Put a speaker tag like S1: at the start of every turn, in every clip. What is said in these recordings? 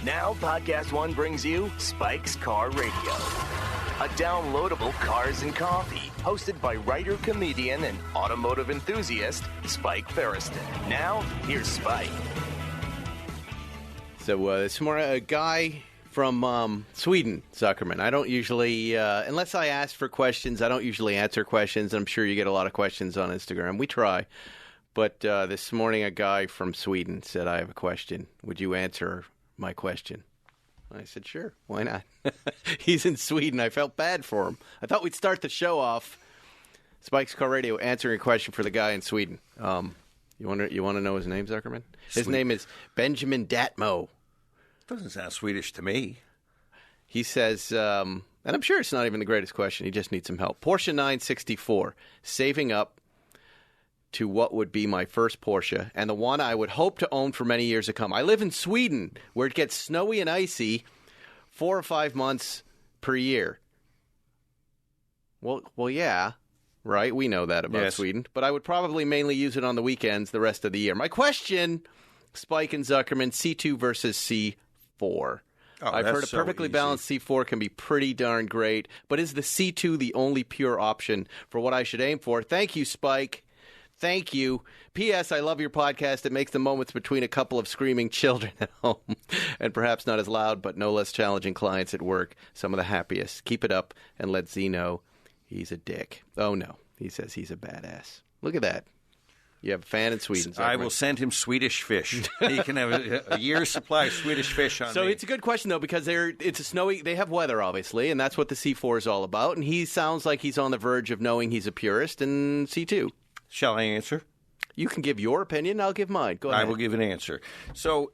S1: Now, Podcast One brings you Spike's Car Radio, a downloadable cars and coffee, hosted by writer, comedian, and automotive enthusiast, Spike Ferriston. Now, here's Spike.
S2: So, this morning, a guy from Sweden, Zuckerman. I don't usually, unless I ask for questions, I don't usually answer questions. I'm sure you get a lot of questions on Instagram. We try. But this morning, a guy from Sweden said, I have a question. Would you answer my question? I said, sure, why not? He's in Sweden. I felt bad for him. I thought we'd start the show off, Spike's Car Radio, answering a question for the guy in Sweden. You want to know his name, Zuckerman? His name is Benjamin Datmo.
S3: Doesn't sound Swedish to me.
S2: He says, and I'm sure it's not even the greatest question. He just needs some help. Porsche 964, saving up to what would be my first Porsche, and the one I would hope to own for many years to come. I live in Sweden, where it gets snowy and icy 4 or 5 months per year. Well, yeah, right? We know that about Sweden. But I would probably mainly use it on the weekends the rest of the year. My question, Spike and Zuckerman, C2 versus C4. I've heard a perfectly balanced C4 can be pretty darn great, but is the C2 the only pure option for what I should aim for? Thank you, Spike. Thank you. P.S. I love your podcast. It makes the moments between a couple of screaming children at home and perhaps not as loud but no less challenging clients at work some of the happiest. Keep it up and let Z know he's a dick. Oh, no. He says he's a badass. Look at that. You have a fan in Sweden.
S3: I will send him Swedish fish. He can have a year's supply of Swedish fish on me.
S2: So it's a good question, though, because it's a snowy. They have weather, obviously, and that's what the C4 is all about. And he sounds like he's on the verge of knowing he's a purist in C2.
S3: Shall I answer?
S2: You can give your opinion. I'll give mine. Go ahead.
S3: I will give an answer. So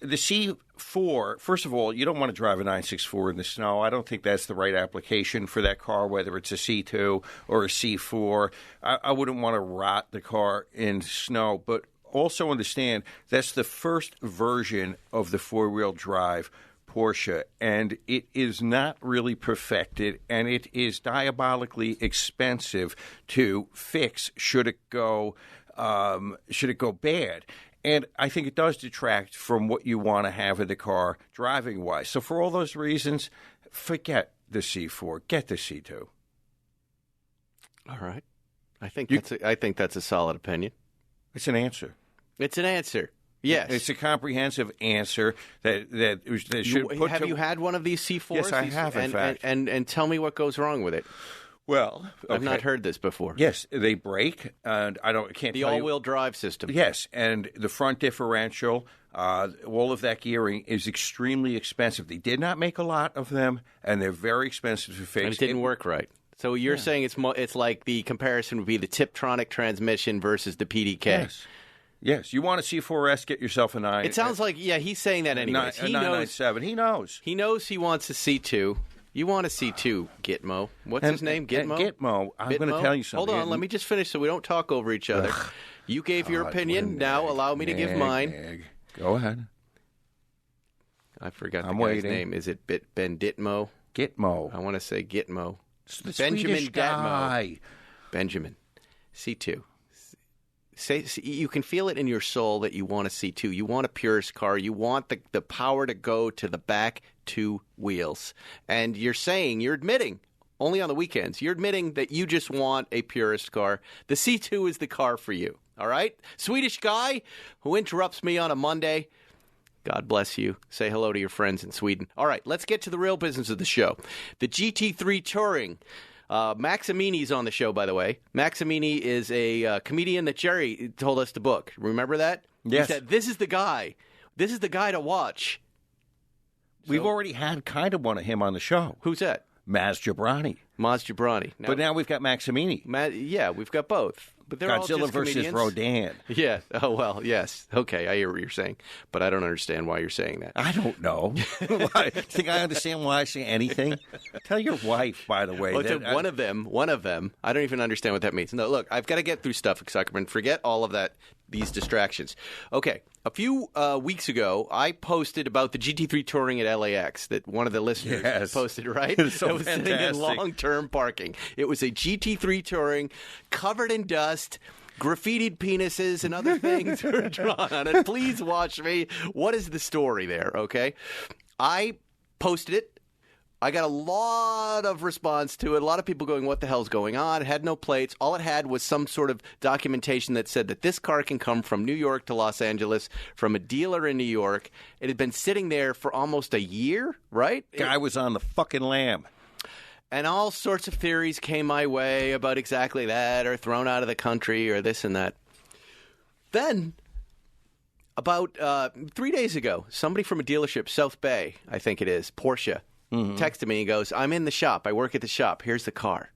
S3: the C4, first of all, you don't want to drive a 964 in the snow. I don't think that's the right application for that car, whether it's a C2 or a C4. I wouldn't want to rot the car in snow. But also understand that's the first version of the four-wheel drive Porsche, and it is not really perfected, and it is diabolically expensive to fix should it go bad. And I think it does detract from what you want to have in the car driving-wise. So for all those reasons, forget the C4. Get the C2.
S2: All right. I think that's a solid opinion.
S3: It's an answer.
S2: It's an answer. Yes.
S3: It's a comprehensive answer that should put
S2: Have you had one of these C4s?
S3: Yes, I have, in fact.
S2: And tell me what goes wrong with it.
S3: Well, okay.
S2: I've not heard this before.
S3: Yes, they break, and I can't
S2: the
S3: tell you.
S2: all-wheel drive system.
S3: Yes, and the front differential, all of that gearing is extremely expensive. They did not make a lot of them, and they're very expensive to fix.
S2: And it didn't work right. So you're saying it's like the comparison would be the Tiptronic transmission versus the PDK.
S3: Yes. Yes, you want a C4S, get yourself a 9.
S2: It sounds like, he's saying that anyways.
S3: He 997. He knows.
S2: He knows he wants a C2. You want a C2, Gitmo. What's his name? Gitmo?
S3: Gitmo. I'm going to tell you something.
S2: Hold on, let me just finish so we don't talk over each other. You gave your opinion. Now allow me to give mine.
S3: Go ahead.
S2: I forgot the guy's name. Is it Ben Ditmo?
S3: Gitmo.
S2: I want to say Gitmo.
S3: Benjamin
S2: Datmo. Benjamin. C2. You can feel it in your soul that you want a C2. You want a purist car. You want the power to go to the back two wheels. And you're admitting, only on the weekends, you're admitting that you just want a purist car. The C2 is the car for you. All right? Swedish guy who interrupts me on a Monday. God bless you. Say hello to your friends in Sweden. All right, let's get to the real business of the show. The GT3 Touring. Max Amini's on the show, by the way. Max Amini is a comedian that Jerry told us to book. Remember that?
S3: Yes.
S2: He said, this is the guy. This is the guy to watch.
S3: We've already had kind of one of him on the show.
S2: Who's that?
S3: Maz Jobrani.
S2: But
S3: now we've got Max Amini.
S2: Yeah, we've got both. But they're all
S3: Godzilla
S2: just
S3: versus
S2: comedians.
S3: Rodan.
S2: Yeah. Oh, well, yes. Okay, I hear what you're saying. But I don't understand why you're saying that.
S3: I don't know. Why? Think I understand why I say anything? Tell your wife, by the way.
S2: Well, one of them. I don't even understand what that means. No, look, I've got to get through stuff, Zuckerman. Forget all of that, these distractions. Okay. A few weeks ago, I posted about the GT3 Touring at LAX that one of the listeners posted, right?
S3: So
S2: it was sitting in long-term parking. It was a GT3 Touring covered in dust. graffitied penises and other things were drawn on it. Please watch me. What is the story there, okay? I posted it. I got a lot of response to it. A lot of people going, what the hell's going on? It had no plates. All it had was some sort of documentation that said that this car can come from New York to Los Angeles from a dealer in New York. It had been sitting there for almost a year, right?
S3: Guy was on the fucking lam.
S2: And all sorts of theories came my way about exactly that, or thrown out of the country, or this and that. Then, about 3 days ago, somebody from a dealership, South Bay, I think it is, Porsche, texted me and goes, I'm in the shop. I work at the shop. Here's the car.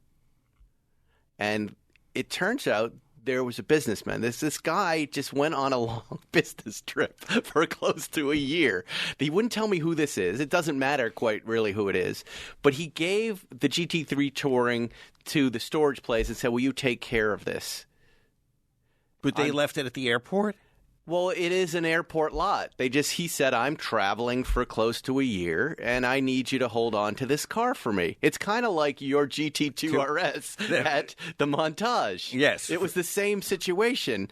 S2: And it turns out there was a businessman. This guy just went on a long business trip for close to a year. He wouldn't tell me who this is. It doesn't matter quite really who it is. But he gave the GT3 Touring to the storage place and said, will you take care of this?
S3: But they left it at the airport?
S2: Well, it is an airport lot. He said, I'm traveling for close to a year, and I need you to hold on to this car for me. It's kind of like your GT2 RS at the Montage.
S3: Yes.
S2: It was the same situation.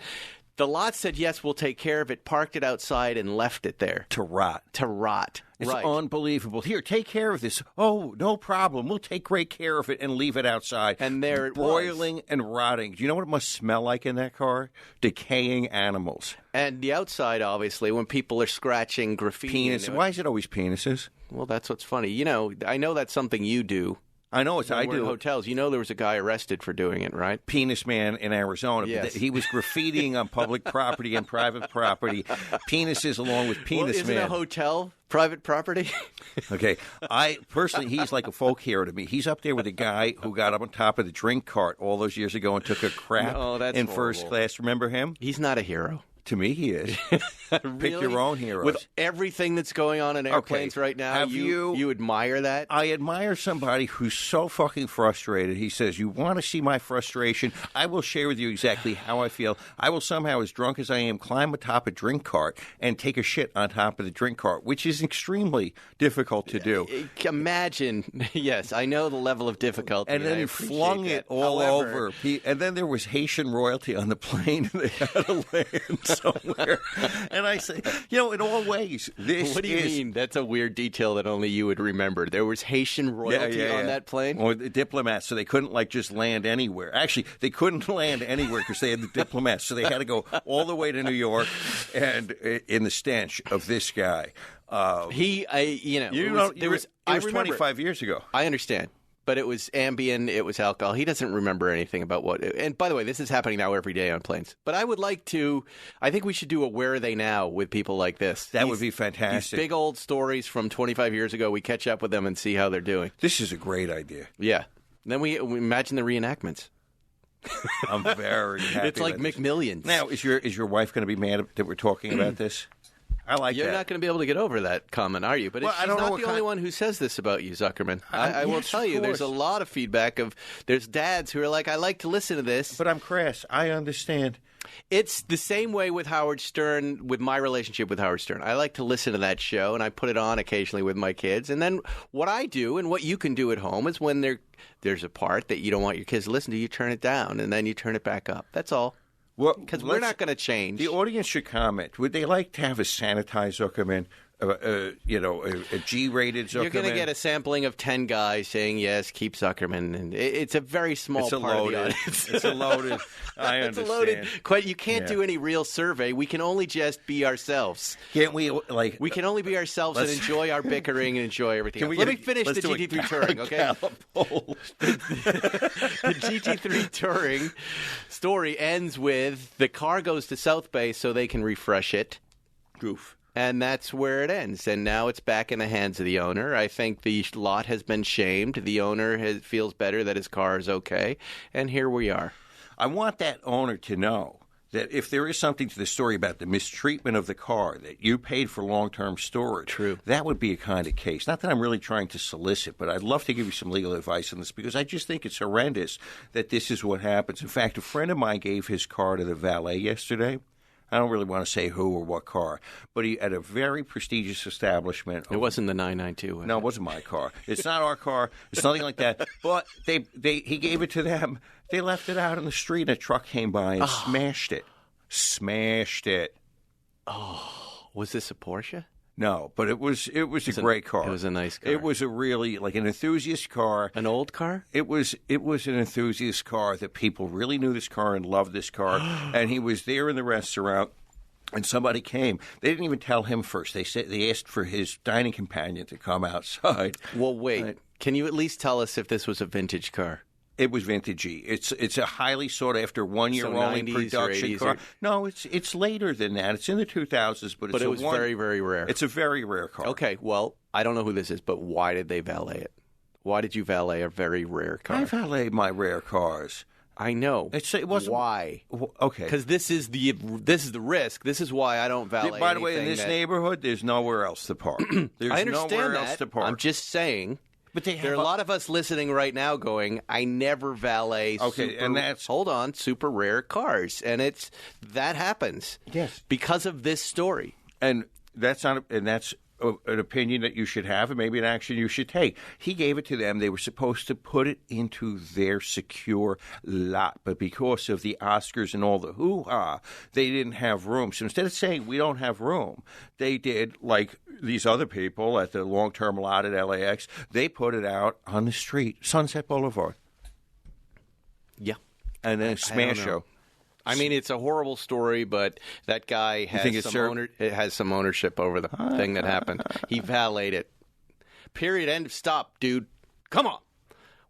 S2: The lot said, yes, we'll take care of it, parked it outside, and left it there.
S3: To rot. It's
S2: right.
S3: unbelievable. Here, take care of this. Oh, no problem. We'll take great care of it and leave it outside.
S2: And there it
S3: Broiling
S2: was.
S3: and rotting. Do you know what it must smell like in that car? Decaying animals.
S2: And the outside, obviously, when people are scratching graffiti.
S3: Penis. Why is it always penises?
S2: Well, that's what's funny. You know, I know that's something you do.
S3: I know it's. I
S2: do in hotels. You know, there was a guy arrested for doing it, right?
S3: Penis man in Arizona.
S2: Yes.
S3: He was graffitiing on public property and private property. Penises along with penis
S2: isn't
S3: man.
S2: a hotel private property?
S3: Okay, I personally, he's like a folk hero to me. He's up there with a guy who got up on top of the drink cart all those years ago and took a crap in first class. Remember him?
S2: He's not a hero.
S3: To me, he is.
S2: Really?
S3: Pick your own heroes.
S2: With everything that's going on in airplanes right now, you admire that?
S3: I admire somebody who's so fucking frustrated. He says, you want to see my frustration? I will share with you exactly how I feel. I will somehow, as drunk as I am, climb atop a drink cart and take a shit on top of the drink cart, which is extremely difficult to do.
S2: Imagine, yes, I know the level of difficulty.
S3: And then he flung it all over. And then there was Haitian royalty on the plane, and they had to land somewhere. And I say, in all ways, this
S2: What do you mean? That's a weird detail that only you would remember. There was Haitian royalty on that plane?
S3: Or the diplomats, so they couldn't, just land anywhere. Actually, they couldn't land anywhere because they had the diplomats, so they had to go all the way to New York and in the stench of this guy. It was 25 years ago.
S2: I understand. But it was Ambien, it was alcohol. He doesn't remember anything about what. And by the way, this is happening now every day on planes. But I think we should do a Where Are They Now with people like this.
S3: That would be fantastic.
S2: These big old stories from 25 years ago, we catch up with them and see how they're doing.
S3: This is a great idea.
S2: Yeah. Then we imagine the reenactments.
S3: I'm very happy.
S2: It's like McMillions.
S3: Now, is your wife going to be mad that we're talking about this? I like
S2: You're
S3: that.
S2: not going to be able to get over that comment, are you? But she's not the only one who says this about you, Zuckerman. I will tell you, there's a lot of feedback there's dads who are like, I like to listen to this.
S3: But I'm crass. I understand.
S2: It's the same way with Howard Stern, with my relationship with Howard Stern. I like to listen to that show, and I put it on occasionally with my kids. And then what I do, and what you can do at home, is when there's a part that you don't want your kids to listen to, you turn it down, and then you turn it back up. That's all. Because we're not going to change.
S3: The audience should comment. Would they like to have a sanitized Zuckerman, a G-rated Zuckerman?
S2: You're going to get a sampling of 10 guys saying, yes, keep Zuckerman. And it's a very small part of the audience.
S3: It's a loaded. I understand.
S2: It's a loaded. You can't do any real survey. We can only just be ourselves.
S3: Can't we,
S2: We can only be ourselves and enjoy our bickering and enjoy everything. Let me finish the GT3 Touring, okay? The GT3 Touring story ends with the car goes to South Bay so they can refresh it.
S3: Goof.
S2: And that's where it ends. And now it's back in the hands of the owner. I think the lot has been shamed. The owner feels better that his car is okay. And here we are.
S3: I want that owner to know that if there is something to the story about the mistreatment of the car, that you paid for long-term storage,
S2: True.
S3: That would be a kind of case. Not that I'm really trying to solicit, but I'd love to give you some legal advice on this because I just think it's horrendous that this is what happens. In fact, a friend of mine gave his car to the valet yesterday. I don't really want to say who or what car, but he at a very prestigious establishment.
S2: It wasn't the 992.
S3: No, it wasn't my car. It's not our car. It's nothing like that. But he gave it to them. They left it out on the street, and a truck came by and smashed it. Smashed it.
S2: Oh, was this a Porsche?
S3: No, but it was a great car.
S2: It was a nice car.
S3: It was a really like an enthusiast car.
S2: An old car?
S3: It was an enthusiast car that people really knew this car and loved this car. And he was there in the restaurant, and somebody came. They didn't even tell him first. They asked for his dining companion to come outside.
S2: Well, wait. Can you at least tell us if this was a vintage car?
S3: It was vintagey. It's a highly sought after 1 year only
S2: 90s
S3: production
S2: or 80s
S3: car. No, it's later than that. It's in the 2000s, but
S2: it was very, very rare.
S3: It's a very rare car.
S2: Okay, well, I don't know who this is, but why did they valet it? Why did you valet a very rare car?
S3: I valet my rare cars.
S2: I know.
S3: It wasn't
S2: why.
S3: Okay,
S2: because this is the risk. This is why I don't valet.
S3: By the way, in this neighborhood, there's nowhere else to park. There's
S2: I understand
S3: nowhere
S2: that.
S3: else to park.
S2: I'm just saying.
S3: But
S2: there are a lot of us listening right now going, I never valet hold on, super rare cars. And that happens.
S3: Yes.
S2: Because of this story.
S3: And that's an opinion that you should have and maybe an action you should take. He gave it to them. They were supposed to put it into their secure lot. But because of the Oscars and all the hoo-ha, they didn't have room. So instead of saying we don't have room, they did like these other people at the long-term lot at LAX. They put it out on the street, Sunset Boulevard.
S2: Yeah.
S3: And then a smash show.
S2: I mean, it's a horrible story, but that guy has some ownership over the thing that happened. He valeted it. Period. End of stop, dude. Come on.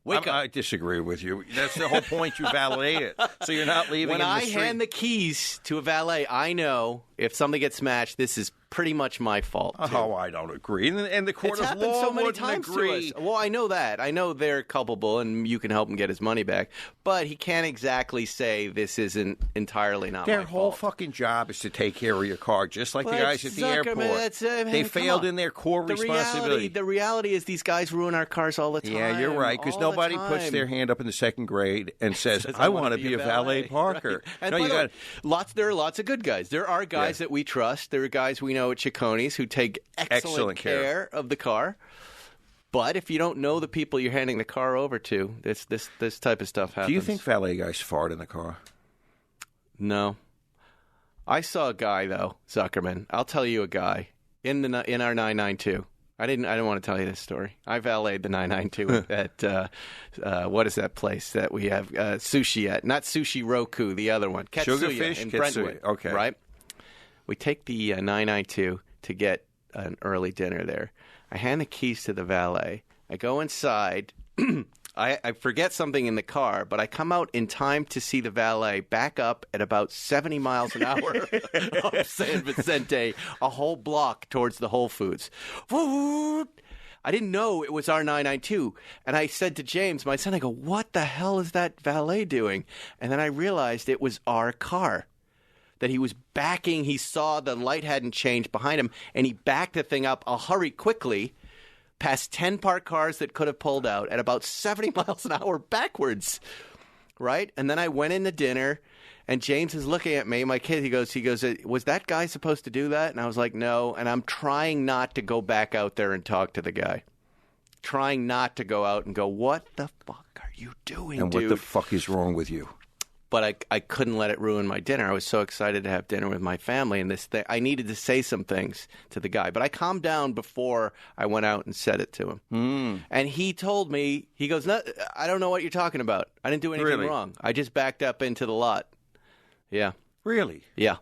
S2: Wake up.
S3: I disagree with you. That's the whole point. You valet it, so you're not leaving.
S2: When
S3: in the
S2: I
S3: street.
S2: hand the keys to a valet, I know if something gets smashed, this is pretty much my fault. Too.
S3: Oh, I don't agree. And the court
S2: it's
S3: of law
S2: so many
S3: wouldn't
S2: times
S3: agree.
S2: To us. Well, I know that. I know they're culpable, and you can help him get his money back. But he can't exactly say this isn't entirely not
S3: Their
S2: my
S3: whole
S2: fault.
S3: fucking job is to take care of your car, just like the guys at the airport. They failed in their core responsibility.
S2: The reality is these guys ruin our cars all the time.
S3: Yeah, you're right, because nobody puts their hand up in the second grade and says, I want to be a valet parker.
S2: Right.
S3: No,
S2: there are lots of good guys. There are guys that we trust. There are guys we know at Chiccone's who take excellent care of the car. But if you don't know the people you're handing the car over to, this type of stuff happens.
S3: Do you think valet guys fart in the car?
S2: No. I saw a guy though, Zuckerman. I'll tell you a guy in our 992. I didn't want to tell you this story. I valeted the 992 at what is that place that we have sushi at? Not Sushi Roku, the other one. Katsuya
S3: Sugarfish
S2: in Brentwood.
S3: Okay.
S2: Right? We take the 992 to get an early dinner there. I hand the keys to the valet. I go inside. I forget something in the car, but I come out in time to see the valet back up at about 70 miles an hour up San Vicente, a whole block towards the Whole Foods. I didn't know it was our 992. And I said to James, my son, I go, what the hell is that valet doing? And then I realized it was our car. That he was backing. He saw the light hadn't changed behind him, and he backed the thing up. I'll hurry quickly past 10 parked cars that could have pulled out at about 70 miles an hour backwards, right? And then I went into dinner, and James is looking at me, my kid, he goes, was that guy supposed to do that? And I was like, no, and I'm trying not to go back out there and talk to the guy. Trying not to go out and go, what the fuck are you doing,
S3: and
S2: dude?
S3: What the fuck is wrong with you?
S2: But I couldn't let it ruin my dinner. I was so excited to have dinner with my family, and I needed to say some things to the guy. But I calmed down before I went out and said it to him. And he told me, he goes, no, I don't know what you're talking about. I didn't do anything wrong. I just backed up into the lot. Yeah.
S3: Really?
S2: Yeah.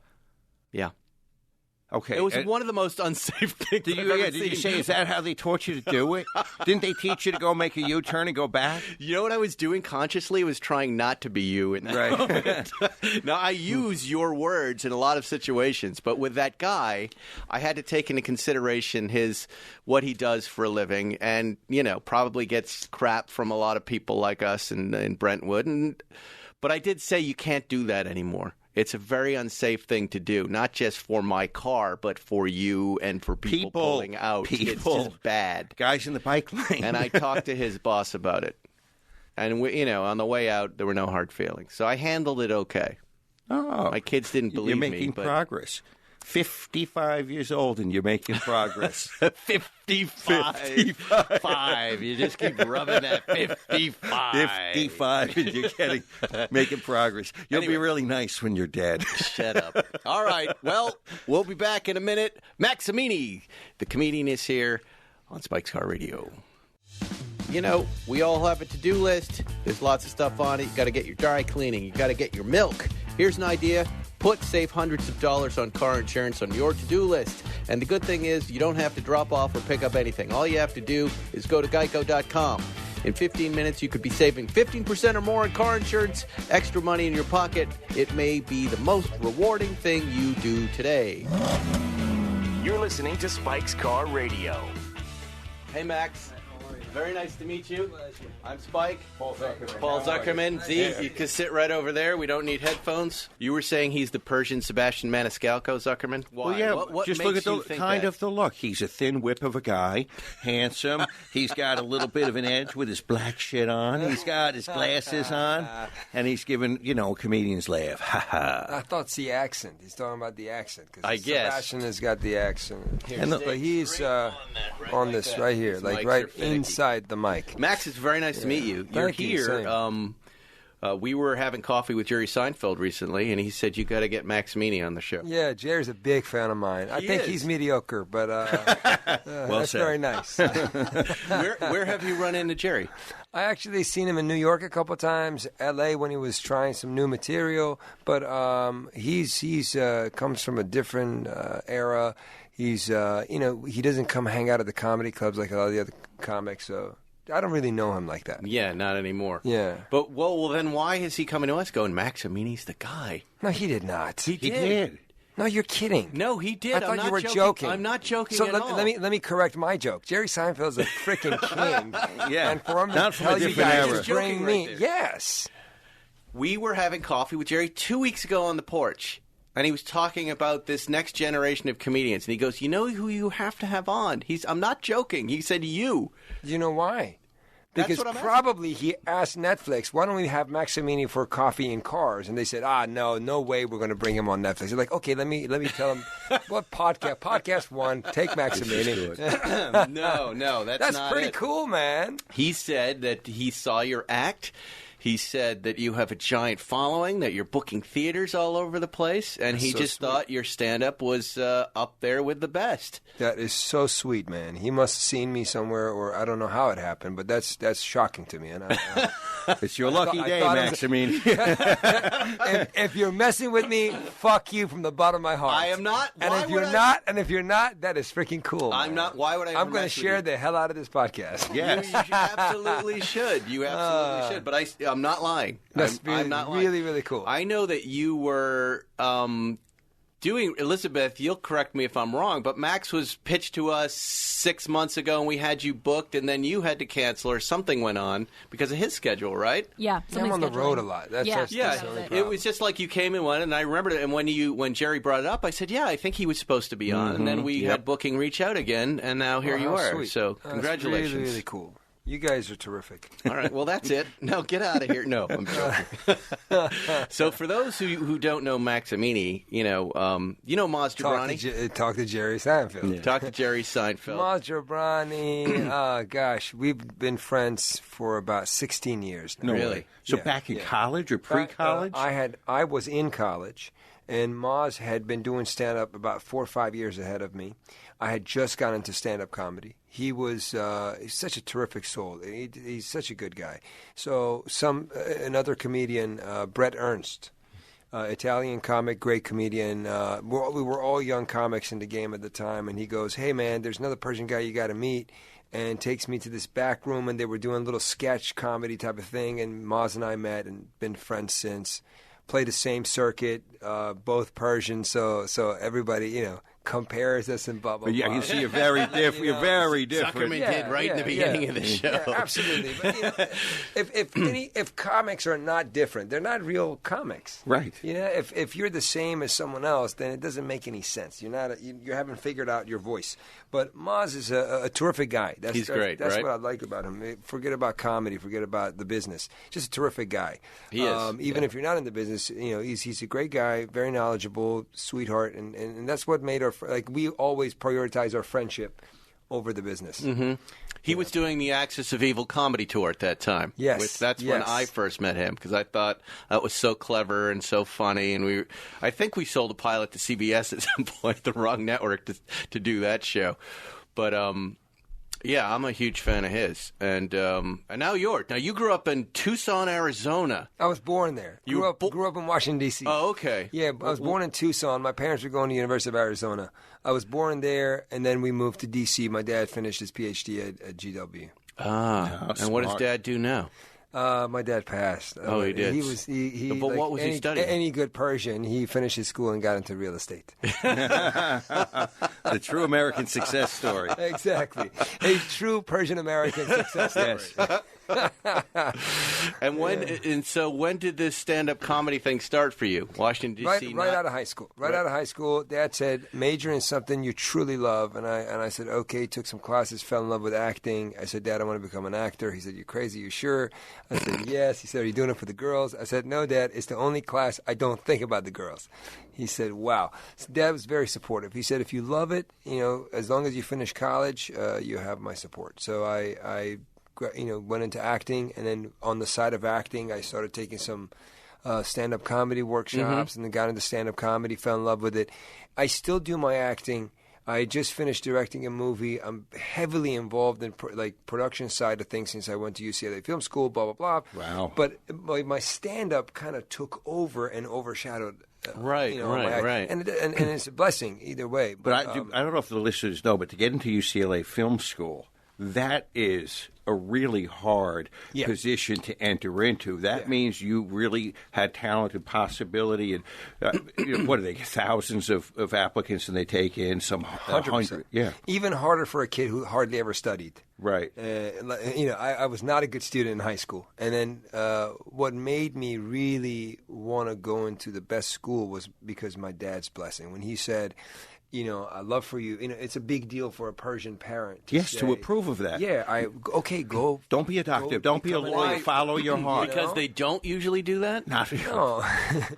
S3: Okay.
S2: It was one of the most unsafe things I've ever seen.
S3: Did you say, is that how they taught you to do it? Didn't they teach you to go make a U-turn and go back?
S2: You know what I was doing consciously? Was trying not to be you in that moment. Now, I use your words in a lot of situations, but with that guy, I had to take into consideration what he does for a living and, probably gets crap from a lot of people like us in Brentwood. But I did say you can't do that anymore. It's a very unsafe thing to do, not just for my car, but for you and for people pulling out. It's just bad.
S3: Guys in the bike lane.
S2: And I talked to his boss about it. And, on the way out, there were no hard feelings. So I handled it okay.
S3: Oh,
S2: My kids didn't believe
S3: you're making
S2: me. But
S3: progress. 55 years old and you're making progress.
S2: 55. 55. You just keep rubbing that 55.
S3: 55 and you're making progress. You'll be really nice when you're dead.
S2: Shut up. All right. Well, we'll be back in a minute. Max Amini, the comedian, is here on Spike's Car Radio. You know, we all have a to-do list. There's lots of stuff on it. You got to get your dry cleaning. You got to get your milk. Here's an idea. Save hundreds of dollars on car insurance on your to-do list. And the good thing is you don't have to drop off or pick up anything. All you have to do is go to geico.com. In 15 minutes, you could be saving 15% or more on car insurance, extra money in your pocket. It may be the most rewarding thing you do today.
S1: You're listening to Spike's Car Radio.
S2: Hey, Max. Very nice to meet you. I'm Spike. Paul Zuckerman. See, you can sit right over there. We don't need headphones. You were saying he's the Persian Sebastian Maniscalco, Zuckerman? Why?
S3: Well, yeah,
S2: what
S3: just
S2: makes
S3: look at the kind of the look. He's a thin whip of a guy, handsome. He's got a little bit of an edge with his black shit on. He's got his glasses on, and he's giving, comedians laugh. Ha ha.
S4: I thought it's the accent. He's talking about the accent.
S2: I guess.
S4: Sebastian has got the accent. But he's
S2: on
S4: this right here, like right inside the mic.
S2: Max, it's very nice to meet you. You're
S4: Thank you,
S2: here.
S4: same.
S2: We were having coffee with Jerry Seinfeld recently, and he said you got to get Max Amini on the show.
S4: Yeah, Jerry's a big fan of mine. I think he's mediocre, but that's
S3: said.
S4: very nice.
S2: Where have you run into Jerry?
S4: I actually seen him in New York a couple times, L.A. when he was trying some new material, but he's comes from a different era. He's he doesn't come hang out at the comedy clubs like a lot of the other comics, so I don't really know him like that.
S2: Yeah, not anymore.
S4: Yeah.
S2: But, well, then why is he coming to us going, Max Amini's the guy?
S4: No, he did not.
S2: He did.
S4: No, you're kidding.
S2: No, he did.
S4: I thought
S2: I'm not
S4: you were joking.
S2: I'm not joking
S4: so
S2: at all.
S4: let me correct my joke. Jerry Seinfeld's a freaking king.
S3: Yeah.
S4: And for him to
S3: Not from a
S4: tell you
S3: different
S4: guys
S3: era.
S4: to bring
S2: Joking
S4: me,
S2: right there.
S4: yes.
S2: We were having coffee with Jerry 2 weeks ago on the porch, and he was talking about this next generation of comedians. And he goes, you know who you have to have on? I'm not joking. He said you.
S4: You know why?
S2: That's
S4: Because
S2: what I'm
S4: probably he asked Netflix, why don't we have Max Amini for coffee in cars? And they said, no way we're going to bring him on Netflix. He's like, okay, let me tell him what podcast. Podcast one, take Max Amini.
S2: No, that's not
S4: pretty
S2: it.
S4: cool, man.
S2: He said that he saw your act. He said that you have a giant following, that you're booking theaters all over the place, and he
S4: so
S2: just
S4: sweet.
S2: thought your stand-up was up there with the best.
S4: That is so sweet, man. He must have seen me somewhere, or I don't know how it happened, but that's shocking to me. And
S3: It's your lucky
S4: I
S3: day,
S4: thought it
S3: Max.
S4: was-
S3: I mean,
S4: if you're messing with me, fuck you from the bottom of my heart.
S2: I am not.
S4: And
S2: Why
S4: if
S2: would
S4: you're
S2: I-
S4: not, that is freaking cool.
S2: I'm
S4: man.
S2: not. Why would I?
S4: I'm
S2: going
S4: going to share the hell out of this podcast.
S3: yes.
S2: You absolutely should. You absolutely should. But I'm not lying.
S4: That's
S2: I'm not lying.
S4: really, really cool.
S2: I know that you were doing, Elizabeth, you'll correct me if I'm wrong, but Max was pitched to us 6 months ago, and we had you booked, and then you had to cancel, or something went on because of his schedule, right?
S5: Yeah,
S4: I'm on the
S5: scheduling.
S4: road a lot. That's
S5: Yeah.
S4: the only
S2: It
S4: problem.
S2: was just like you came and went, and I remembered it. And when Jerry brought it up, I said, "Yeah, I think he was supposed to be on." And then we had booking reach out again, and now here you
S4: how
S2: are.
S4: sweet.
S2: So
S4: That's
S2: congratulations!
S4: really, really cool. You guys are terrific.
S2: All right, well that's it. No, get out of here. No, I'm joking. So for those who don't know Max Amini, Maz Jobrani.
S4: Talk to Jerry Seinfeld.
S2: Talk to Jerry Seinfeld.
S4: Maz Jobrani, gosh, we've been friends for about 16 years now.
S3: No
S2: Really?
S3: way. So
S4: Yeah,
S3: back in
S4: yeah.
S3: college or pre-college?
S4: I was in college, and Maz had been doing stand-up about 4 or 5 years ahead of me. I had just gotten into stand-up comedy. He was he's such a terrific soul. He's such a good guy. So another comedian, Brett Ernst, Italian comic, great comedian. We were all young comics in the game at the time, and he goes, "Hey man, there's another Persian guy you got to meet." And takes me to this back room, and they were doing a little sketch comedy type of thing. And Maz and I met and been friends since. Play the same circuit, both Persian, so everybody, compares us and blah blah.
S3: But yeah,
S4: blah.
S3: you see, you're very different. You're very different.
S2: Zuckerman did right in the beginning of the show.
S4: Yeah, absolutely. But if comics are not different, they're not real comics.
S3: Right.
S4: If you're the same as someone else, then it doesn't make any sense. You haven't figured out your voice. But Maz is a terrific guy.
S2: He's great.
S4: That's
S2: right?
S4: what I like about him. Forget about comedy. Forget about the business. Just a terrific guy.
S2: He is.
S4: Even if you're not in the business, he's a great guy, very knowledgeable, sweetheart, and that's what made our we always prioritize our friendship over the business.
S2: Mm-hmm. He was doing the Axis of Evil comedy tour at that time.
S4: Yes.
S2: That's when I first met him, because I thought that was so clever and so funny. And I think we sold a pilot to CBS at some point, the wrong network, to do that show. But yeah, I'm a huge fan of his. And now yours. Now, you grew up in Tucson, Arizona.
S4: I was born there. Grew up in Washington, D.C.
S2: Oh, okay.
S4: Yeah, I was born in Tucson. My parents were going to the University of Arizona. I was born there, and then we moved to D.C. My dad finished his Ph.D. at GW.
S2: And what does Dad do now?
S4: My dad passed.
S2: Oh, he did. But what was he studying?
S4: Any good Persian, he finished his school and got into real estate.
S3: The true American success story.
S4: Exactly. A true Persian American success story.
S3: Yes.
S2: And so when did this stand-up comedy thing start for you? Washington, D.C.?
S4: Right out of high school. Right out of high school, Dad said, major in something you truly love. And I said, okay, took some classes, fell in love with acting. I said, Dad, I want to become an actor. He said, you crazy, you sure? I said, yes. He said, are you doing it for the girls? I said, no, Dad, it's the only class I don't think about the girls. He said, wow. So Dad was very supportive. He said, if you love it, as long as you finish college, you have my support. So I went into acting, and then on the side of acting, I started taking some stand-up comedy workshops, and then got into stand-up comedy, fell in love with it. I still do my acting. I just finished directing a movie. I'm heavily involved in production side of things since I went to UCLA Film School, blah, blah, blah.
S3: Wow.
S4: But my stand-up kind of took over and overshadowed
S2: Right.
S4: And it's a blessing either way.
S3: But I don't know if the listeners know, but to get into UCLA Film School, that is a really hard position to enter into. That means you really had talent and possibility. And what do they get? Thousands of applicants, and they take in some 100. Yeah.
S4: Even harder for a kid who hardly ever studied.
S3: Right.
S4: I was not a good student in high school. And then what made me really want to go into the best school was because my dad's blessing. When he said, I love for you. It's a big deal for a Persian parent.
S3: To approve of that.
S4: Yeah. Go.
S3: Don't be a doctor. Don't be a lawyer. Follow your heart.
S2: Because they don't usually do that?
S4: No.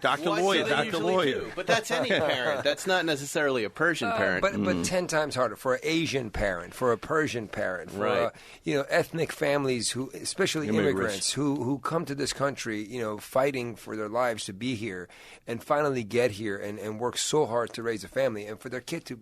S3: Doctor lawyer.
S2: Do. But that's any parent. That's not necessarily a Persian parent.
S4: But 10 times harder for an Asian parent, for a Persian parent, for ethnic families who, especially immigrants who come to this country, fighting for their lives to be here and finally get here and work so hard to raise a family, and for their kid to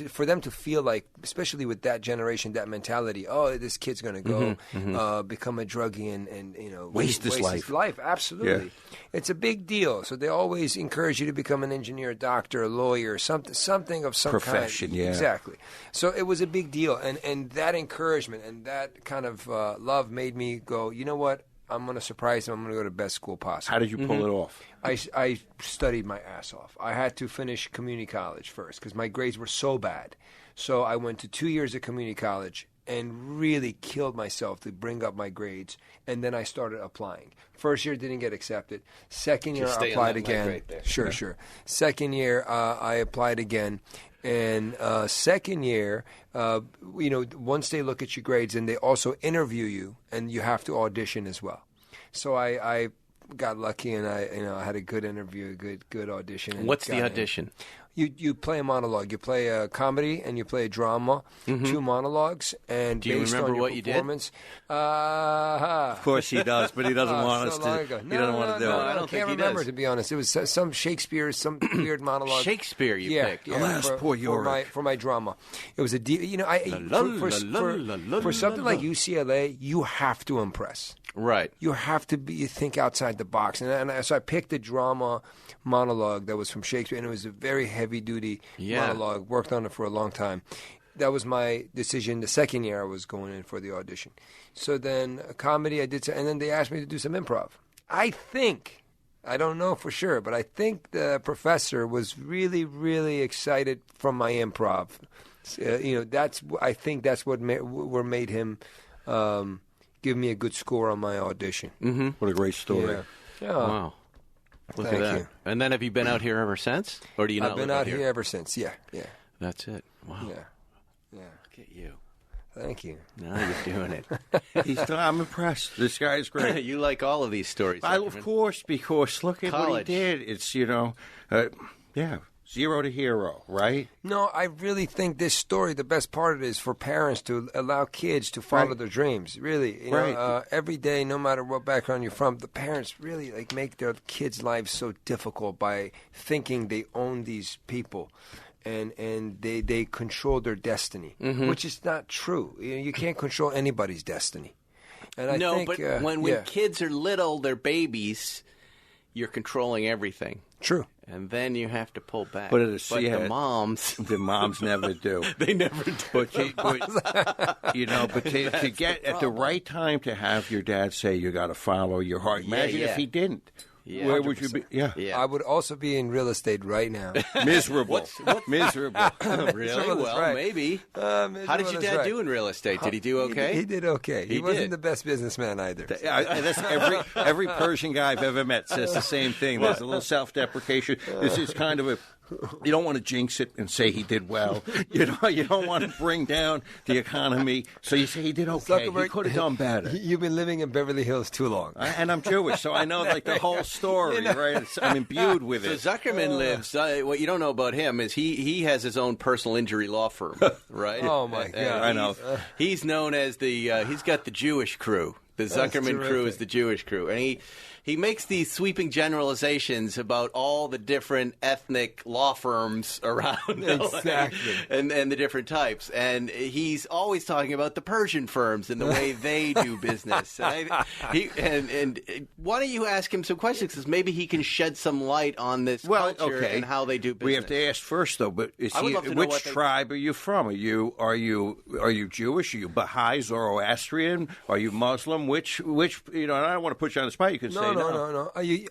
S4: for them to feel like, especially with that generation, that mentality, this kid's going to go become a druggie and
S3: waste his life.
S4: Absolutely. Yeah. It's a big deal. So they always encourage you to become an engineer, a doctor, a lawyer, something of some
S3: profession.
S4: Kind.
S3: Yeah.
S4: Exactly. So it was a big deal, and that encouragement and that kind of love made me go, you know what? I'm going to surprise him. I'm going to go to the best school possible.
S3: How did you pull it off?
S4: I studied my ass off. I had to finish community college first because my grades were so bad. So I went to 2 years of community college and really killed myself to bring up my grades. And then I started applying. First year didn't get accepted. Second year I applied again.
S2: Right there.
S4: Sure. Second year I applied again. And second year, once they look at your grades, and they also interview you, and you have to audition as well. So I got lucky, and I had a good interview, a good audition. And
S2: what's the audition?
S4: You play a monologue. You play a comedy and you play a drama, 2 monologues. And
S2: do you
S4: based
S2: remember
S4: on your
S2: what
S4: performance,
S2: you did?
S3: Of course he does, but he doesn't want us to.
S4: No,
S3: he doesn't want to do it.
S2: I don't
S4: can't
S2: think he
S4: remember,
S2: does.
S4: to be honest. It was some Shakespeare, some weird monologue.
S2: Shakespeare you picked.
S3: Alas, poor Yorick.
S4: For my drama. It was for something like UCLA, you have to impress.
S2: Right.
S4: You have to think outside the box. And so I picked a drama monologue that was from Shakespeare, and it was a very heavy-duty monologue. Worked on it for a long time. That was my decision. The second year I was going in for the audition. So then a comedy I did, and then they asked me to do some improv. I think I don't know for sure, but I think the professor was really, really excited from my improv. I think that's what made him give me a good score on my audition.
S2: Mm-hmm.
S3: What a great story.
S4: Yeah.
S2: Wow. Look at that.
S4: You.
S2: And then have you been out here ever since? Or do you not
S4: I've been out here ever since, yeah.
S2: That's it. Wow.
S4: Yeah.
S2: Look at you.
S4: Thank you.
S2: Now you're doing it.
S3: I'm impressed. This guy is great.
S2: You like all of these stories.
S3: Of course, because look at
S2: College.
S3: what he did. It's, 0 to hero, right?
S4: No, I really think this story, the best part of it is for parents to allow kids to follow their dreams. Really, every day, no matter what background you're from, the parents really make their kids' lives so difficult by thinking they own these people. And they control their destiny, which is not true. You can't control anybody's destiny. And I think,
S2: but when kids are little, they're babies, you're controlling everything.
S4: True.
S2: And then you have to pull back.
S3: But
S2: the moms...
S3: The moms never do.
S2: They never do.
S3: But to get at the right time to have your dad say you got to follow your heart. Imagine if he didn't.
S2: Yeah,
S3: where would you be? Yeah.
S4: I would also be in real estate right now.
S3: Miserable. Miserable.
S2: Really? Well, maybe. How did your dad do in real estate? Did he do okay?
S4: He did okay. He wasn't the best businessman either.
S3: That's every Persian guy I've ever met says the same thing. There's a little self-deprecation. This is kind of a... You don't want to jinx it and say he did well. You don't want to bring down the economy. So you say he did okay. He could have done better.
S4: You've been living in Beverly Hills too long.
S3: And I'm Jewish, so I know the whole story, right? I'm imbued with it.
S2: So Zuckerman lives. What you don't know about him is he has his own personal injury law firm, right?
S4: Oh my God!
S3: I know.
S2: He's known as he's got the Jewish crew. The Zuckerman crew is the Jewish crew, and he makes these sweeping generalizations about all the different ethnic law firms around
S4: exactly.
S2: and the different types. And he's always talking about the Persian firms and the way they do business. And why don't you ask him some questions? Because maybe he can shed some light on this culture and how they do business.
S3: We have to ask first, though. But which tribe are you from? Are you Jewish? Are you Baha'i, Zoroastrian? Are you Muslim? Which? And I don't want to put you on the spot. You can say
S4: no.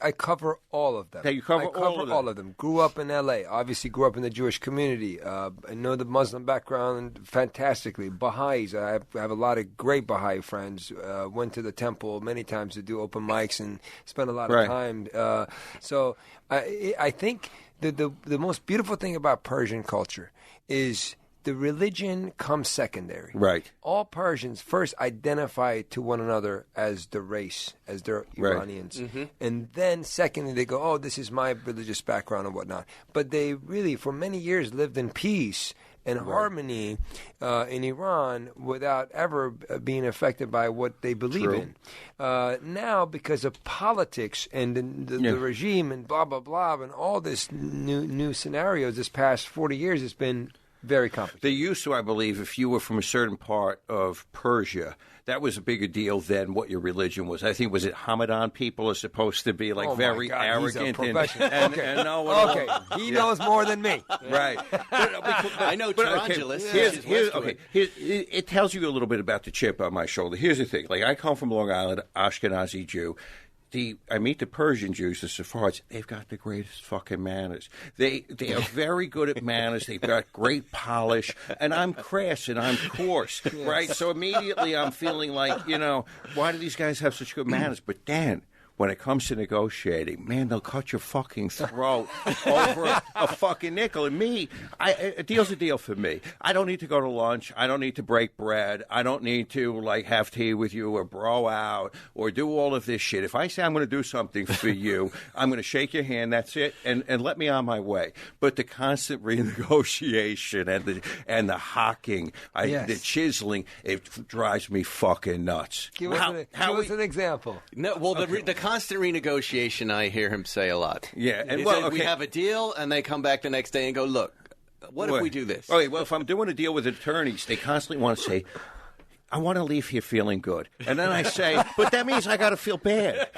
S4: I cover all of them.
S3: You cover
S4: all of them. Grew up in L.A. Obviously, grew up in the Jewish community. I know the Muslim background fantastically. Baha'is. I have a lot of great Baha'i friends. Went to the temple many times to do open mics and spent a lot of time. So I think the most beautiful thing about Persian culture is the religion comes secondary.
S3: Right.
S4: All Persians first identify to one another as the race, as they're Iranians. Mm-hmm. And then secondly, they go, this is my religious background and whatnot. But they really, for many years, lived in peace and harmony in Iran without ever being affected by what they believe in. Now, because of politics and the regime and blah, blah, blah, and all this new scenarios this past 40 years, it's been very complicated.
S3: They used to, I believe, if you were from a certain part of Persia, that was a bigger deal than what your religion was. I think, was it Hamadan people are supposed to be very arrogant.
S4: He's a professional.
S3: Okay.
S4: He knows more than me.
S3: Right.
S2: I know Tarantulas.
S3: It tells you a little bit about the chip on my shoulder. Here's the thing. I come from Long Island, Ashkenazi Jew. I meet the Persian Jews, the Sephards. They've got the greatest fucking manners. They are very good at manners. They've got great polish. And I'm crass and I'm coarse, right? So immediately I'm feeling like, why do these guys have such good manners? But then, when it comes to negotiating, man, they'll cut your fucking throat over a fucking nickel. And a deal's a deal for me. I don't need to go to lunch. I don't need to break bread. I don't need to, have tea with you or bro out or do all of this shit. If I say I'm going to do something for you, I'm going to shake your hand, that's it, and let me on my way. But the constant renegotiation and the hawking, the chiseling, it drives me fucking nuts.
S4: Give us an example.
S2: No, well, the constant renegotiation, I hear him say a lot.
S3: Yeah, and
S2: we have a deal, and they come back the next day and go, look, what if we do this?
S3: Okay, well, if I'm doing a deal with attorneys, they constantly want to say, I want to leave here feeling good. And then I say, but that means I got to feel bad.